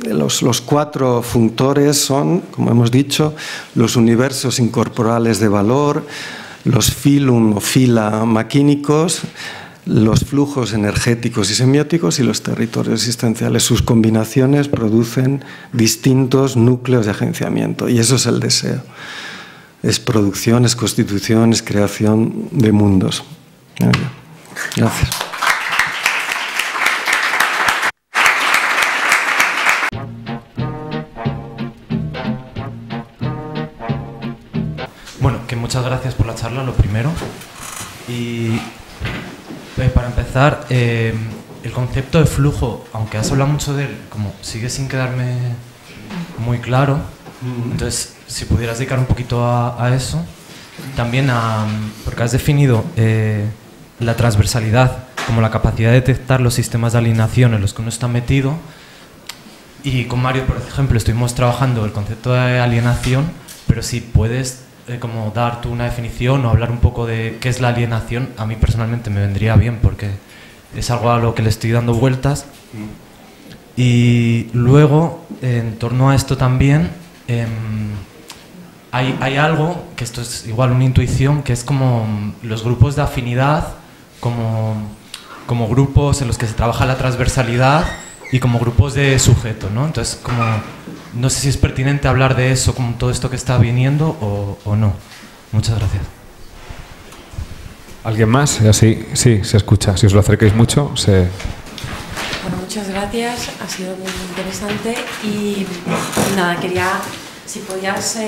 los 4 functores son, como hemos dicho, los universos incorporales de valor, los filum o fila maquínicos, los flujos energéticos y semióticos y los territorios existenciales. Sus combinaciones producen distintos núcleos de agenciamiento y eso es el deseo. Es producción, es constitución, es creación de mundos. Gracias. muchas gracias por la charla, lo primero. Y para empezar, el concepto de flujo, aunque has hablado mucho de él, como sigue sin quedarme muy claro, entonces si pudieras dedicar un poquito a eso. También porque has definido la transversalidad como la capacidad de detectar los sistemas de alineación en los que uno está metido. Y con Mario, por ejemplo, estuvimos trabajando el concepto de alienación, pero si puedes como dar tú una definición o hablar un poco de qué es la alienación, a mí personalmente me vendría bien porque es algo a lo que le estoy dando vueltas. Y luego, en torno a esto también, hay algo, que esto es igual una intuición, que es como los grupos de afinidad, como grupos en los que se trabaja la transversalidad y como grupos de sujeto, ¿no? Entonces, como, no sé si es pertinente hablar de eso, como todo esto que está viniendo o no. Muchas gracias. ¿Alguien más? Así, sí, se escucha. Si os lo acerquéis mucho, se... Bueno, muchas gracias. Ha sido muy interesante. Y nada, quería, si podías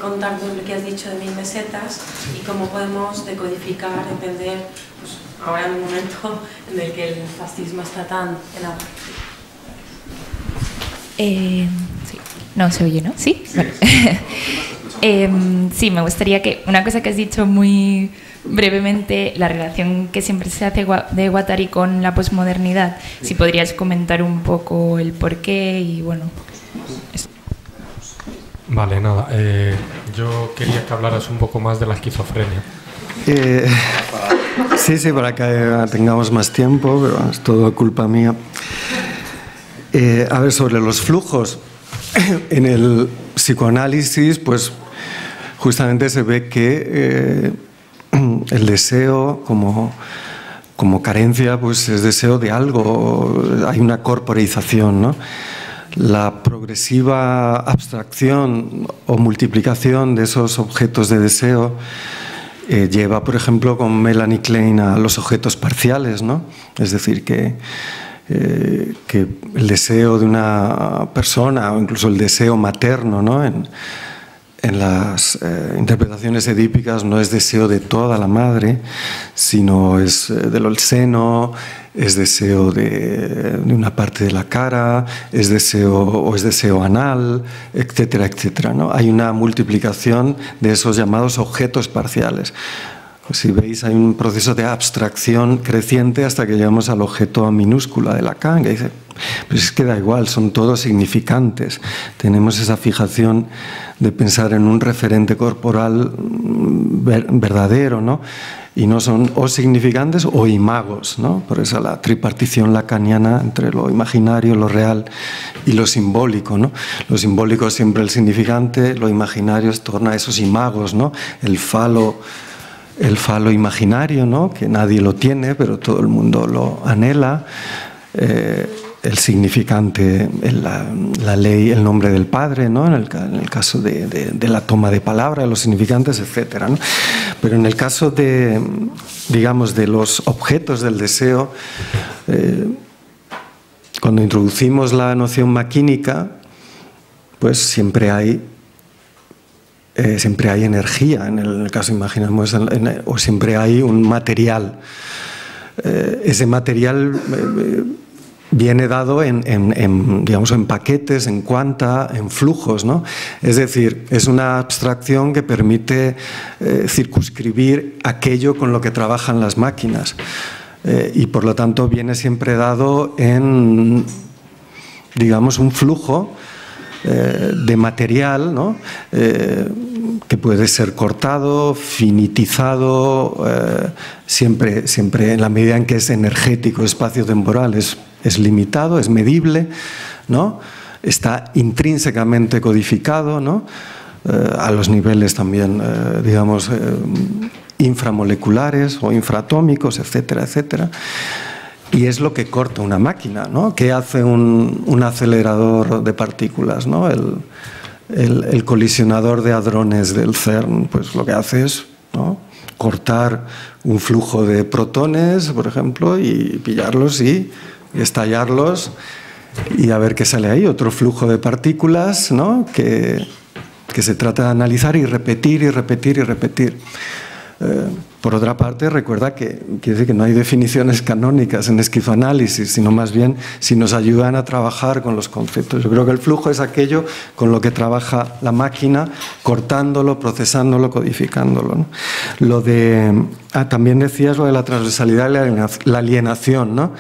contar lo que has dicho de 1000 mesetas y cómo podemos decodificar, entender, pues, ahora en un momento en el que el fascismo está tan en auge. Sí. No, se oye, ¿no? ¿Sí? Vale. Sí, me gustaría que una cosa que has dicho muy brevemente, la relación que siempre se hace de Guattari con la posmodernidad, si podrías comentar un poco el porqué y bueno... Eso. Vale, nada. Yo quería que hablaras un poco más de la esquizofrenia. Sí, para que tengamos más tiempo, pero es todo culpa mía. A ver, sobre los flujos, en el psicoanálisis, pues justamente se ve que el deseo como carencia, pues es deseo de algo, hay una corporización, ¿no? La progresiva abstracción o multiplicación de esos objetos de deseo lleva, por ejemplo, con Melanie Klein a los objetos parciales, ¿no? Es decir, que el deseo de una persona o incluso el deseo materno, ¿no? En las interpretaciones edípicas no es deseo de toda la madre, sino es del seno, es deseo de una parte de la cara, es deseo anal, etcétera, etcétera, ¿no? Hay una multiplicación de esos llamados objetos parciales. Si veis, hay un proceso de abstracción creciente hasta que llegamos al objeto minúscula de Lacan, que dice, pues es que da igual, son todos significantes. Tenemos esa fijación de pensar en un referente corporal verdadero, ¿no? Y no son o significantes o imagos, ¿no? Por eso la tripartición lacaniana entre lo imaginario, lo real y lo simbólico, ¿no? Lo simbólico es siempre el significante, lo imaginario es torna a esos imagos, ¿no? El falo imaginario, ¿no? Que nadie lo tiene, pero todo el mundo lo anhela. El significante, la ley, el nombre del padre, ¿no? En el caso de la toma de palabra, de los significantes, etcétera, ¿no? Pero en el caso de, digamos, de los objetos del deseo, cuando introducimos la noción maquínica, pues siempre hay energía, en el caso, imaginamos, o siempre hay un material. Ese material viene dado digamos, en paquetes, en cuanta, en flujos, ¿no? Es decir, es una abstracción que permite circunscribir aquello con lo que trabajan las máquinas. Y por lo tanto viene siempre dado en, digamos, un flujo de material, ¿no? Que puede ser cortado, finitizado, siempre en la medida en que es energético, espacio-temporal, es limitado, es medible, ¿no? Está intrínsecamente codificado, ¿no? A los niveles también, digamos, inframoleculares o infraatómicos, etcétera, etcétera. Y es lo que corta una máquina, ¿no? ¿Qué hace un acelerador de partículas, ¿no? El colisionador de hadrones del CERN, pues lo que hace es, ¿no? Cortar un flujo de protones, por ejemplo, y pillarlos y estallarlos y a ver qué sale ahí. Otro flujo de partículas, ¿no? Que que se trata de analizar y repetir y repetir y repetir. Por otra parte, recuerda que quiere decir que no hay definiciones canónicas en esquizoanálisis, sino más bien si nos ayudan a trabajar con los conceptos. Yo creo que el flujo es aquello con lo que trabaja la máquina, cortándolo, procesándolo, codificándolo, ¿no? Lo de, también decías lo de la transversalidad y la alienación, ¿no?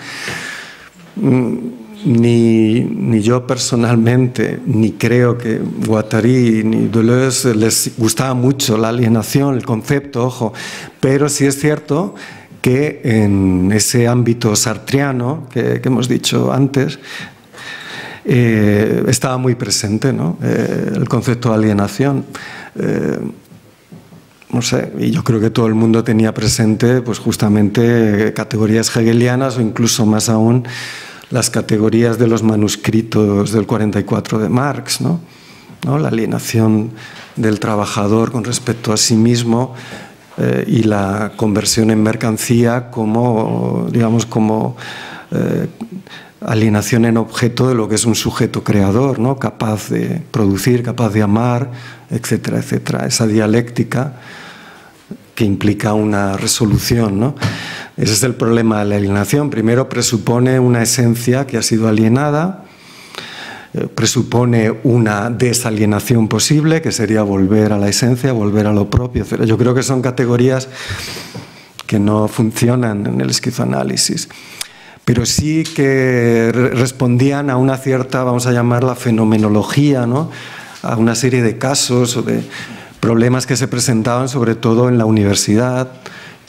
Ni yo personalmente, ni creo que Guattari ni Deleuze les gustaba mucho la alienación, el concepto, ojo, pero sí es cierto que en ese ámbito sartreano que hemos dicho antes, estaba muy presente, ¿no? El concepto de alienación. No sé, y yo creo que todo el mundo tenía presente pues justamente categorías hegelianas o incluso más aún las categorías de los manuscritos del 44 de Marx, ¿no? La alienación del trabajador con respecto a sí mismo y la conversión en mercancía como, digamos, como alienación en objeto de lo que es un sujeto creador, ¿no? Capaz de producir, capaz de amar, etcétera, etcétera. Esa dialéctica que implica una resolución, ¿no? Ese es el problema de la alienación. Primero presupone una esencia que ha sido alienada, presupone una desalienación posible, que sería volver a la esencia, volver a lo propio, etc. Yo creo que son categorías que no funcionan en el esquizoanálisis, pero sí que respondían a una cierta, vamos a llamarla fenomenología, ¿no? A una serie de casos o de problemas que se presentaban sobre todo en la universidad,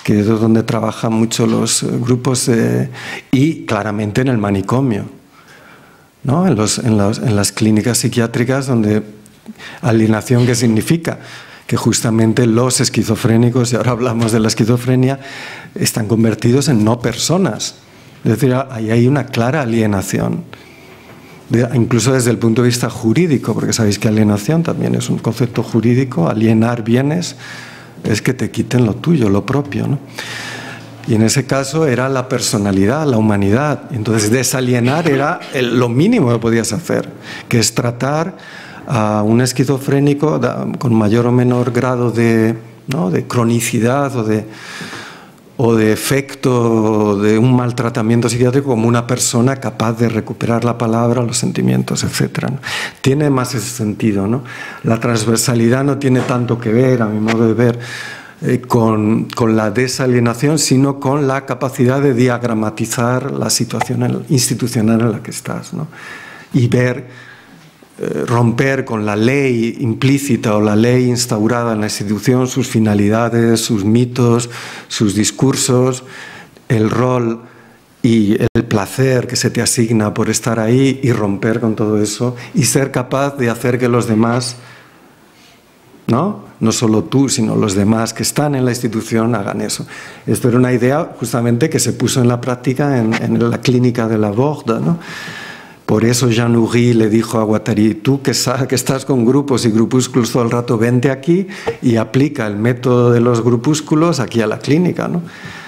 que es donde trabajan mucho los grupos, y claramente en el manicomio, ¿no? En las clínicas psiquiátricas, donde alienación, ¿qué significa? Que justamente los esquizofrénicos, y ahora hablamos de la esquizofrenia, están convertidos en no personas. Es decir, ahí hay una clara alienación, incluso desde el punto de vista jurídico, porque sabéis que alienación también es un concepto jurídico. Alienar bienes es que te quiten lo tuyo, lo propio, ¿no? Y en ese caso era la personalidad, la humanidad. Entonces desalienar era lo mínimo que podías hacer, que es tratar a un esquizofrénico con mayor o menor grado de, ¿no?, de cronicidad o de efecto de un maltratamiento psiquiátrico como una persona capaz de recuperar la palabra, los sentimientos, etc., ¿no? Tiene más ese sentido, ¿no? La transversalidad no tiene tanto que ver, a mi modo de ver, con la desalienación, sino con la capacidad de diagramatizar la situación institucional en la que estás, ¿no? Y ver, romper con la ley implícita o la ley instaurada en la institución, sus finalidades, sus mitos, sus discursos, el rol y el placer que se te asigna por estar ahí, y romper con todo eso y ser capaz de hacer que los demás, ¿no? No solo tú, sino los demás que están en la institución hagan eso. Esto era una idea justamente que se puso en la práctica en la clínica de la Borde, ¿no? Por eso Jean Houry le dijo a Guattari: tú que estás con grupos y grupúsculos todo el rato, vente aquí y aplica el método de los grupúsculos aquí a la clínica, ¿no?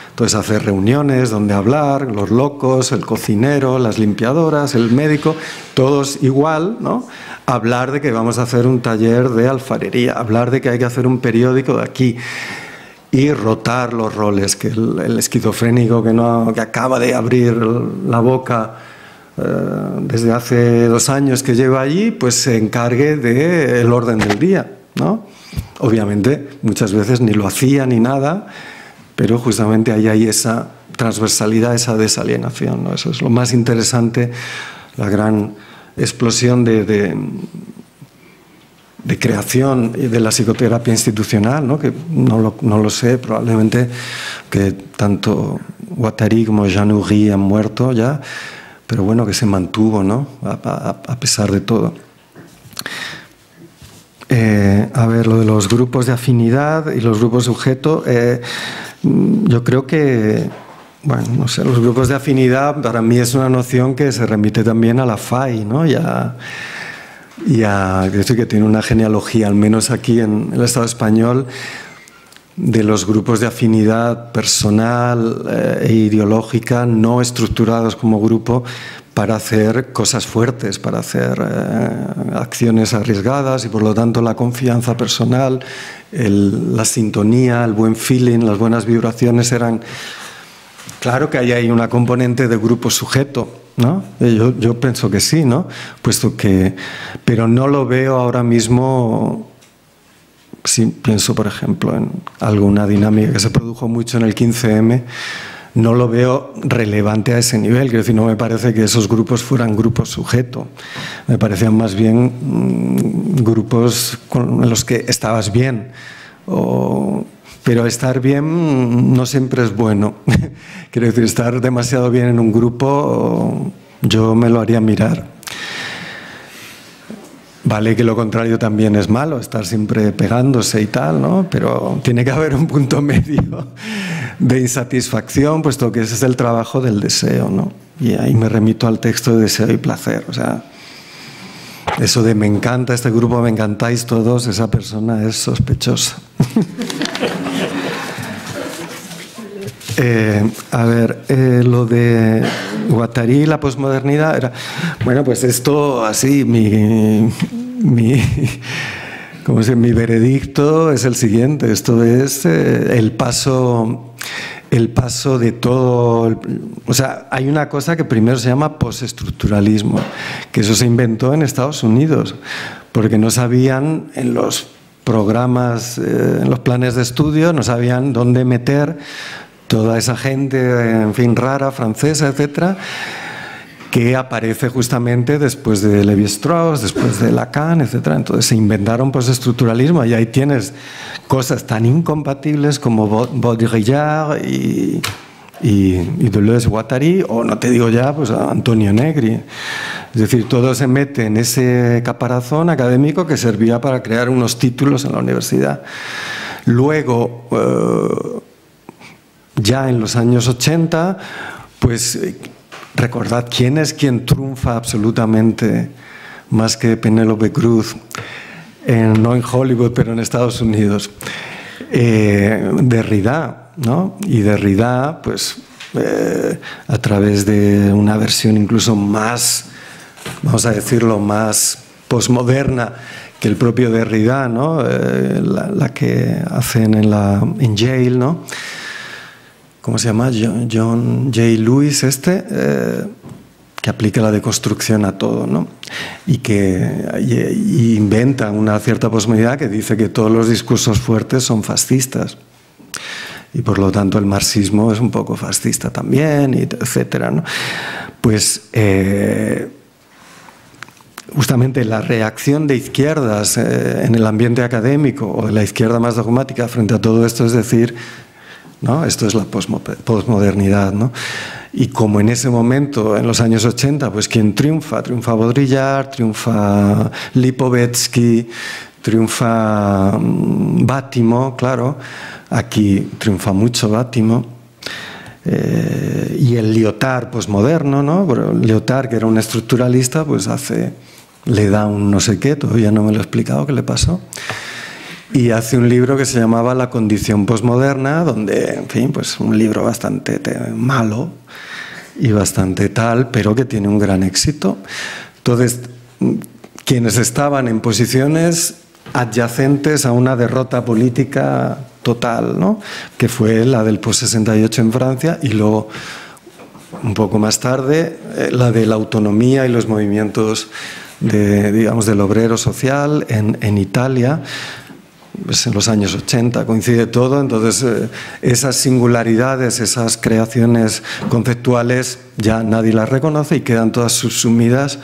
Entonces hacer reuniones donde hablar, los locos, el cocinero, las limpiadoras, el médico, todos igual, ¿no? Hablar de que vamos a hacer un taller de alfarería, hablar de que hay que hacer un periódico de aquí, y rotar los roles, que el esquizofrénico que acaba de abrir la boca desde hace 2 años que lleva allí, pues se encargue del orden del día, ¿no? Obviamente muchas veces ni lo hacía ni nada, pero justamente ahí hay esa transversalidad, esa desalienación, ¿no? Eso es lo más interesante, la gran explosión de creación de la psicoterapia institucional, ¿no? Que no lo sé, probablemente que tanto Guattari como Jean Houry han muerto ya, pero bueno, que se mantuvo, ¿no? A pesar de todo. A ver, lo de los grupos de afinidad y los grupos sujeto, yo creo que, bueno, no sé, los grupos de afinidad para mí es una noción que se remite también a la FAI, ¿no? Y decir que tiene una genealogía, al menos aquí en el Estado español, de los grupos de afinidad personal e ideológica no estructurados como grupo, para hacer cosas fuertes, para hacer acciones arriesgadas, y por lo tanto la confianza personal, la sintonía, el buen feeling, las buenas vibraciones eran... Claro que ahí hay una componente de grupo sujeto, ¿no? Yo pienso que sí, ¿no? Puesto que... Pero no lo veo ahora mismo... Si pienso, por ejemplo, en alguna dinámica que se produjo mucho en el 15M, no lo veo relevante a ese nivel. Quiero decir, no me parece que esos grupos fueran grupos sujeto. Me parecían más bien grupos en los que estabas bien. Pero estar bien no siempre es bueno. Quiero decir, estar demasiado bien en un grupo, yo me lo haría mirar. Vale que lo contrario también es malo, estar siempre pegándose y tal, ¿no? Pero tiene que haber un punto medio de insatisfacción, puesto que ese es el trabajo del deseo, ¿no? Y ahí me remito al texto de Deseo y Placer. O sea, eso de me encanta este grupo, me encantáis todos, esa persona es sospechosa. A ver, lo de Guattari y la posmodernidad era... Bueno, pues esto así, mi veredicto es el siguiente. Esto es el paso de todo... O sea, hay una cosa que primero se llama postestructuralismo, que eso se inventó en Estados Unidos, porque no sabían en los programas, en los planes de estudio, no sabían dónde meter toda esa gente, en fin, rara, francesa, etcétera, que aparece justamente después de Lévi-Strauss, después de Lacan, etcétera. Entonces se inventaron postestructuralismo y ahí tienes cosas tan incompatibles como Baudrillard y Deleuze-Guattari, o no te digo ya, pues a Antonio Negri. Es decir, todo se mete en ese caparazón académico que servía para crear unos títulos en la universidad. Luego... ya en los años 80, pues recordad quién es quien triunfa absolutamente más que Penélope Cruz, no en Hollywood, pero en Estados Unidos. Derrida, ¿no? Y Derrida, pues a través de una versión incluso más, vamos a decirlo, más posmoderna que el propio Derrida, ¿no? La que hacen en Yale, ¿no? ¿Cómo se llama? John J. Lewis, que aplica la deconstrucción a todo, ¿no? Y inventa una cierta posmodernidad que dice que todos los discursos fuertes son fascistas. Y por lo tanto el marxismo es un poco fascista también, etcétera, ¿no? Pues justamente la reacción de izquierdas en el ambiente académico, o de la izquierda más dogmática frente a todo esto, es decir, ¿no? Esto es la posmodernidad, ¿no? Y como en ese momento, en los años 80, pues ¿quién triunfa? Triunfa Baudrillard, triunfa Lipovetsky, triunfa Bátimo, claro. Aquí triunfa mucho Bátimo. Y el Lyotard posmoderno, ¿no? Pero Lyotard, que era un estructuralista, pues le da un no sé qué, todavía no me lo he explicado qué le pasó. Y hace un libro que se llamaba La condición posmoderna, donde, en fin, pues un libro bastante malo y bastante tal, pero que tiene un gran éxito. Entonces, quienes estaban en posiciones adyacentes a una derrota política total, ¿no? Que fue la del post-68 en Francia, y luego, un poco más tarde, la de la autonomía y los movimientos del obrero social en Italia. Pues en los años 80 coincide todo, entonces esas singularidades, esas creaciones conceptuales ya nadie las reconoce y quedan todas subsumidas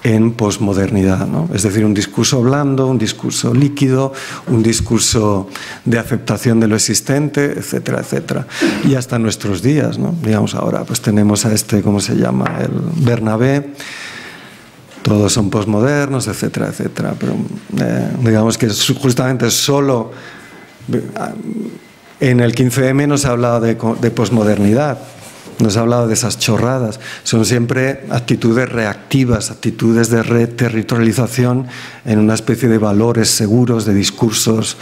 en posmodernidad, ¿no? Es decir, un discurso blando, un discurso líquido, un discurso de aceptación de lo existente, etcétera, etcétera. Y hasta nuestros días, ¿no? Digamos, ahora pues tenemos a ¿cómo se llama? El Bernabé. Todos son posmodernos, etcétera, etcétera. Pero digamos que justamente solo en el 15M no se ha hablado de posmodernidad, no se ha hablado de esas chorradas. Son siempre actitudes reactivas, actitudes de reterritorialización en una especie de valores seguros, de discursos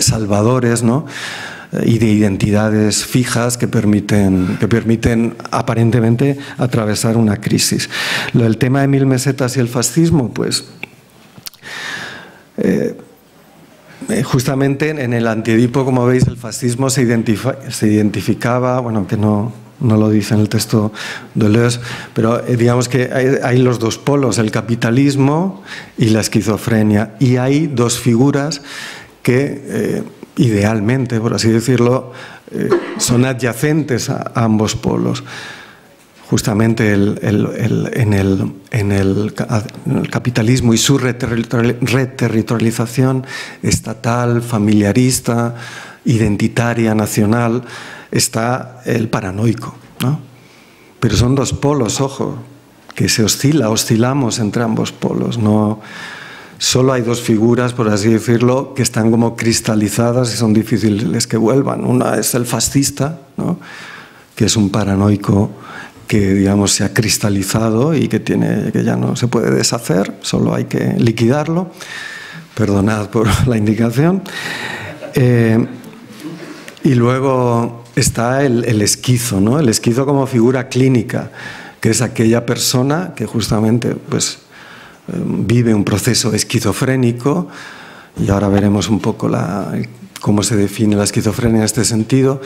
salvadores, ¿no? y de identidades fijas que permiten aparentemente atravesar una crisis. El tema de 1000 mesetas y el fascismo, pues justamente en el Antiedipo, como veis, el fascismo se identificaba, bueno, que no lo dice en el texto de Deleuze, pero digamos que hay los dos polos, el capitalismo y la esquizofrenia, y hay dos figuras que idealmente, por así decirlo, son adyacentes a ambos polos. Justamente en el capitalismo y su reterritorialización estatal, familiarista, identitaria, nacional, está el paranoico, ¿no? Pero son dos polos, ojo, que oscilamos entre ambos polos. No, solo hay dos figuras, por así decirlo, que están como cristalizadas y son difíciles que vuelvan. Una es el fascista, ¿no?, que es un paranoico que, digamos, se ha cristalizado y que ya no se puede deshacer, solo hay que liquidarlo. Perdonad por la indicación. Y luego está el esquizo, ¿no? El esquizo como figura clínica, que es aquella persona que justamente pues, vive un proceso esquizofrénico, y ahora veremos un poco cómo se define la esquizofrenia en este sentido,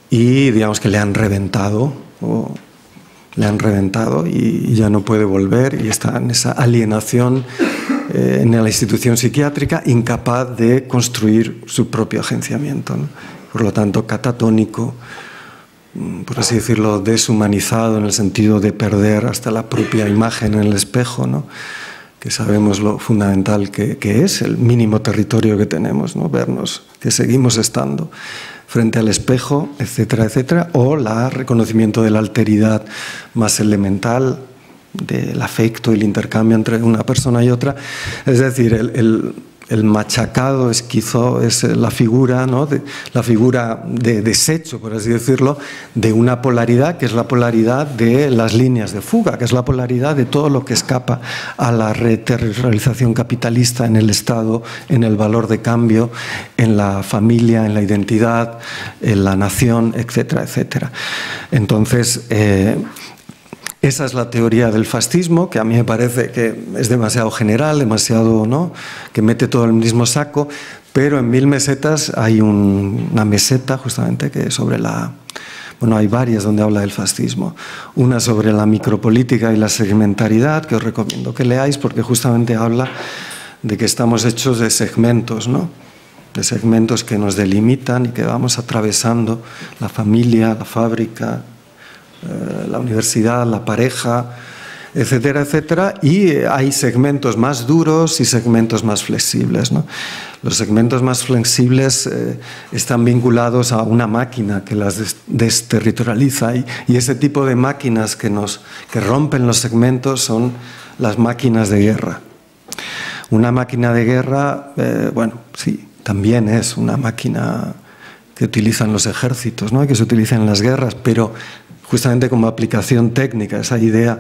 y digamos que le han reventado y ya no puede volver, y está en esa alienación en la institución psiquiátrica, incapaz de construir su propio agenciamiento, ¿no? Por lo tanto, catatónico, por así decirlo, deshumanizado en el sentido de perder hasta la propia imagen en el espejo, ¿no?, que sabemos lo fundamental que es, el mínimo territorio que tenemos, ¿no?, vernos, que seguimos estando frente al espejo, etcétera, etcétera, o el reconocimiento de la alteridad más elemental, del afecto y el intercambio entre una persona y otra. Es decir, el machacado esquizo es la figura, ¿no?, la figura de desecho, por así decirlo, de una polaridad, que es la polaridad de las líneas de fuga, que es la polaridad de todo lo que escapa a la reterritorialización capitalista en el Estado, en el valor de cambio, en la familia, en la identidad, en la nación, etcétera, etcétera. Entonces, esa es la teoría del fascismo, que a mí me parece que es demasiado general, demasiado, ¿no?, que mete todo en el mismo saco, pero en 1000 mesetas hay una meseta justamente que sobre bueno, hay varias donde habla del fascismo. Una sobre la micropolítica y la segmentaridad, que os recomiendo que leáis, porque justamente habla de que estamos hechos de segmentos, ¿no?, de segmentos que nos delimitan y que vamos atravesando la familia, la fábrica, la universidad, la pareja, etcétera, etcétera, y hay segmentos más duros y segmentos más flexibles, ¿no? Los segmentos más flexibles están vinculados a una máquina que las desterritorializa, y ese tipo de máquinas que rompen los segmentos son las máquinas de guerra. Una máquina de guerra, bueno, sí, también es una máquina que utilizan los ejércitos, ¿no?, que se utiliza en las guerras, pero justamente como aplicación técnica, esa idea,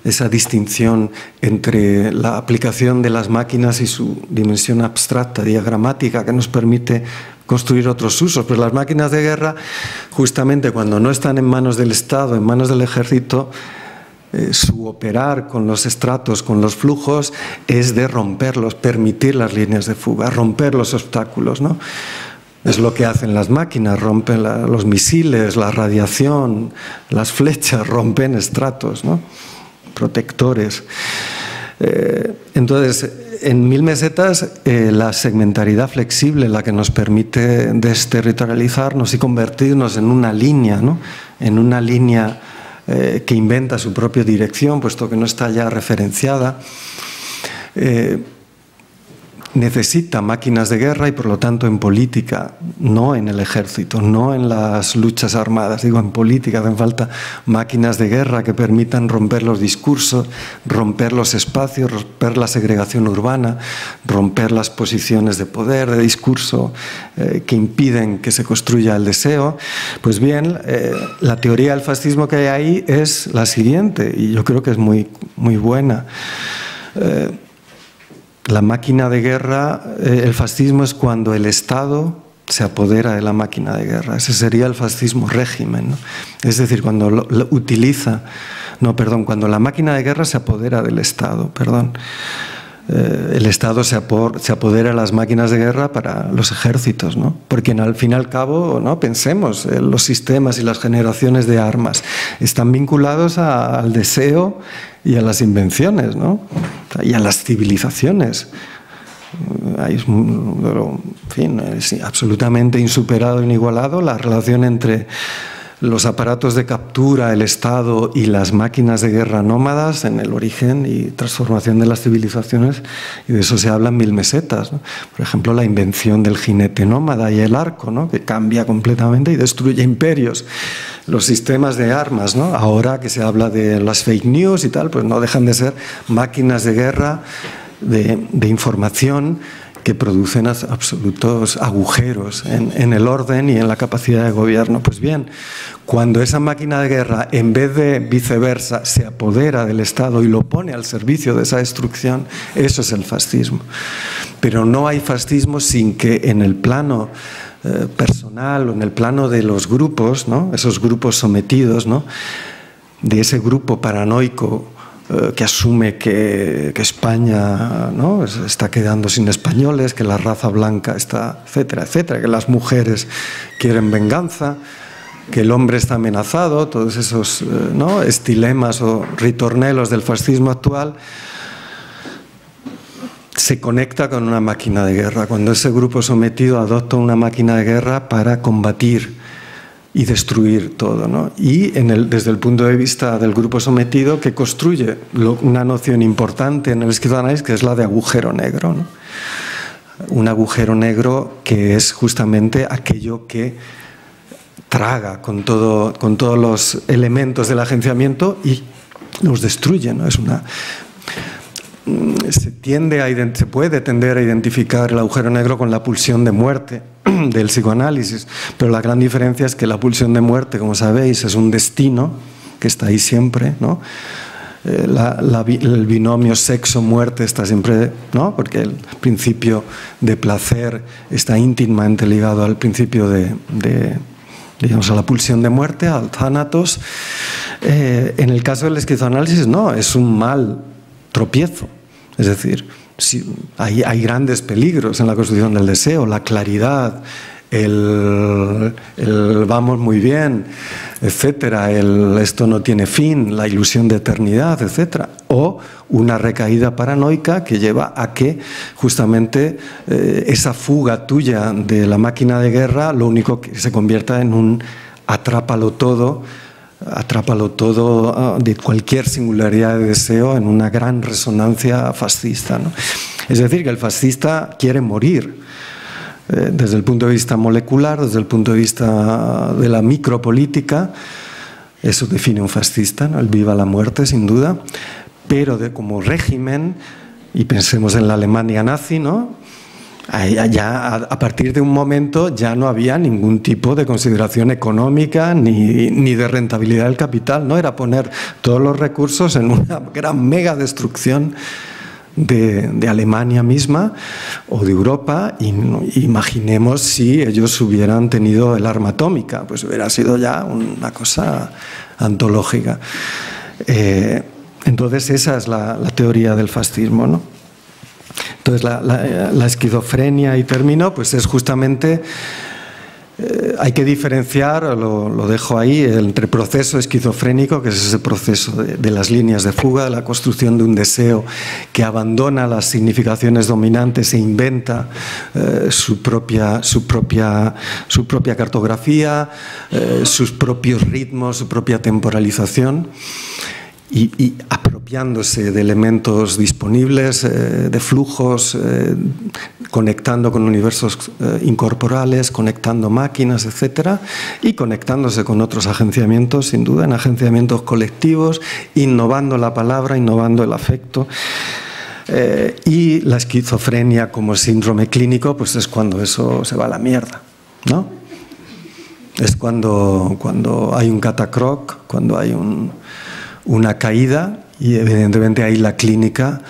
esa distinción entre la aplicación de las máquinas y su dimensión abstracta, diagramática, que nos permite construir otros usos. Pues las máquinas de guerra, justamente cuando no están en manos del Estado, en manos del ejército, su operar con los estratos, con los flujos, es de romperlos, permitir las líneas de fuga, romper los obstáculos, ¿no? Es lo que hacen las máquinas, rompen los misiles, la radiación, las flechas, rompen estratos, ¿no?, protectores. Entonces, en 1000 mesetas, la segmentaridad flexible, la que nos permite desterritorializarnos y convertirnos en una línea, ¿no?, en una línea que inventa su propia dirección, puesto que no está ya referenciada, necesita máquinas de guerra, y por lo tanto en política, no en el ejército, no en las luchas armadas, digo en política hacen falta máquinas de guerra que permitan romper los discursos, romper los espacios, romper la segregación urbana, romper las posiciones de poder, de discurso que impiden que se construya el deseo. Pues bien, la teoría del fascismo que hay ahí es la siguiente, y yo creo que es muy, muy buena. La máquina de guerra, el fascismo es cuando el Estado se apodera de la máquina de guerra. Ese sería el fascismo régimen, ¿no? Es decir, cuando cuando la máquina de guerra se apodera del Estado, el Estado se apodera de las máquinas de guerra para los ejércitos, ¿no? Porque al fin y al cabo, ¿no? Pensemos, los sistemas y las generaciones de armas están vinculados al deseo y a las invenciones, ¿no? Y a las civilizaciones. En fin, es absolutamente insuperado, inigualado la relación entre los aparatos de captura, el Estado y las máquinas de guerra nómadas en el origen y transformación de las civilizaciones, y de eso se habla en Mil mesetas, ¿no? Por ejemplo, la invención del jinete nómada y el arco, ¿no? Que cambia completamente y destruye imperios. Los sistemas de armas, ¿no? Ahora que se habla de las fake news y tal, pues no dejan de ser máquinas de guerra, de información, que producen absolutos agujeros en el orden y en la capacidad de gobierno. Pues bien, cuando esa máquina de guerra, en vez de viceversa, se apodera del Estado y lo pone al servicio de esa destrucción, eso es el fascismo. Pero no hay fascismo sin que en el plano personal o en el plano de los grupos, ¿no? Esos grupos sometidos, ¿no? De ese grupo paranoico que asume que España, ¿no? Está quedando sin españoles, que la raza blanca está, etcétera, etcétera, que las mujeres quieren venganza, que el hombre está amenazado, todos esos, ¿no? Estilemas o ritornelos del fascismo actual, se conecta con una máquina de guerra. Cuando ese grupo sometido adopta una máquina de guerra para combatir y destruir todo, ¿no? Y desde el punto de vista del grupo sometido, que construye una noción importante en el esquizoanálisis, que es la de agujero negro, ¿no? Un agujero negro que es justamente aquello que traga con todos los elementos del agenciamiento y los destruye, ¿no? Se puede tender a identificar el agujero negro con la pulsión de muerte del psicoanálisis, pero la gran diferencia es que la pulsión de muerte, como sabéis, es un destino que está ahí siempre, ¿no? El binomio sexo-muerte está siempre, ¿no? Porque el principio de placer está íntimamente ligado al principio digamos, a la pulsión de muerte, al thanatos. En el caso del esquizoanálisis, no, es un mal tropiezo. Es decir, hay grandes peligros en la construcción del deseo, la claridad, el vamos muy bien, etcétera, esto no tiene fin, la ilusión de eternidad, etcétera, o una recaída paranoica que lleva a que justamente esa fuga tuya de la máquina de guerra, lo único que se convierta en un atrápalo todo de cualquier singularidad de deseo en una gran resonancia fascista, ¿no? Es decir, que el fascista quiere morir desde el punto de vista molecular, desde el punto de vista de la micropolítica. Eso define un fascista, ¿no? El viva la muerte, sin duda, pero como régimen, y pensemos en la Alemania nazi, ¿no? Ya, a partir de un momento ya no había ningún tipo de consideración económica ni de rentabilidad del capital, ¿no? Era poner todos los recursos en una gran mega destrucción de Alemania misma o de Europa, y imaginemos si ellos hubieran tenido el arma atómica, pues hubiera sido ya una cosa antológica. Entonces esa es la teoría del fascismo, ¿no? Entonces la esquizofrenia, y termino, pues es justamente, hay que diferenciar, lo dejo ahí, entre proceso esquizofrénico, que es ese proceso de las líneas de fuga, de la construcción de un deseo que abandona las significaciones dominantes e inventa su propia cartografía, sus propios ritmos, su propia temporalización. Y apropiándose de elementos disponibles, de flujos, conectando con universos incorporales, conectando máquinas, etcétera, y conectándose con otros agenciamientos, sin duda, en agenciamientos colectivos, innovando la palabra, innovando el afecto. Y la esquizofrenia como síndrome clínico, pues es cuando eso se va a la mierda, ¿no? Es cuando hay un catacroc, cuando hay una caída, y evidentemente ahí la clínica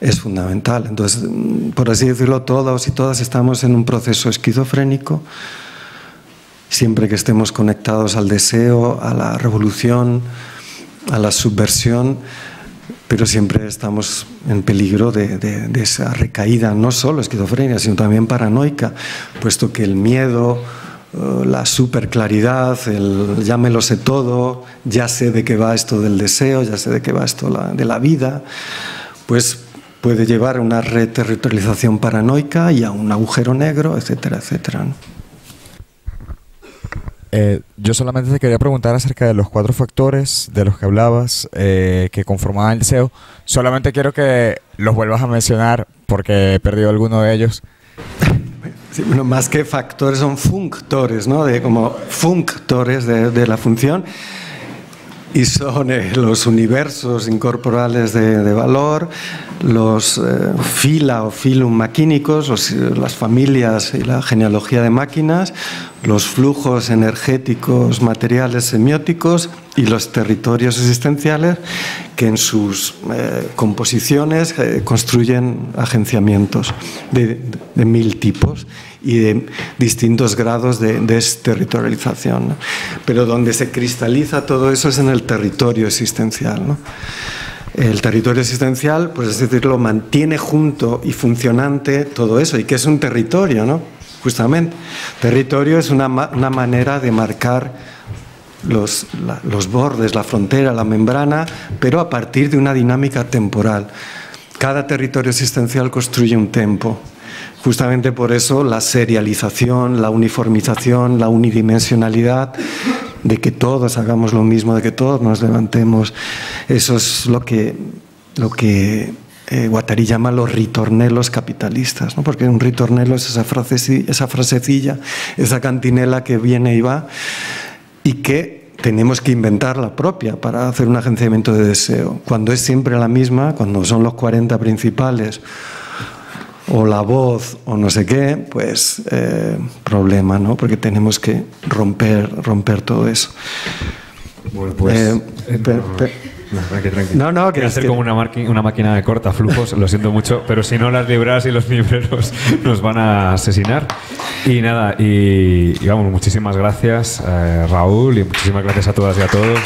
es fundamental. Entonces, por así decirlo, todos y todas estamos en un proceso esquizofrénico. Siempre que estemos conectados al deseo, a la revolución, a la subversión, pero siempre estamos en peligro de esa recaída, no solo esquizofrenia, sino también paranoica, puesto que el miedo, la superclaridad, el ya me lo sé todo, ya sé de qué va esto del deseo, ya sé de qué va esto de la vida, pues puede llevar a una reterritorialización paranoica y a un agujero negro, etcétera, etcétera, ¿no? Yo solamente te quería preguntar acerca de los 4 factores de los que hablabas que conformaban el deseo. Solamente quiero que los vuelvas a mencionar porque he perdido alguno de ellos. Sí, bueno, más que factores son functores, ¿no? Como functores de la función, y son los universos incorporales de valor, los fila o filum maquínicos, las familias y la genealogía de máquinas, los flujos energéticos materiales semióticos y los territorios existenciales que en sus composiciones construyen agenciamientos de 1000 tipos y de distintos grados de desterritorialización, ¿no? Pero donde se cristaliza todo eso es en el territorio existencial, ¿no? El territorio existencial, pues es decir, lo mantiene junto y funcionante todo eso. ¿Y qué es un territorio, no? Justamente, territorio es una manera de marcar los bordes, la frontera, la membrana, pero a partir de una dinámica temporal. Cada territorio existencial construye un tempo. Justamente por eso la serialización, la uniformización, la unidimensionalidad, de que todos hagamos lo mismo, de que todos nos levantemos, eso es lo que Guattari llama los ritornelos capitalistas, ¿no? Porque un ritornelo es esa frasecilla, esa cantinela que viene y va, y que tenemos que inventar la propia para hacer un agenciamiento de deseo. Cuando es siempre la misma, cuando son los 40 principales, o la voz, o no sé qué, pues problema, ¿no? Porque tenemos que romper todo eso. Bueno, pues... No, quiero hacer como una máquina de cortaflujos, lo siento mucho, pero si no, las libreras y los libreros nos van a asesinar. Y nada, y vamos, muchísimas gracias, Raúl, y muchísimas gracias a todas y a todos.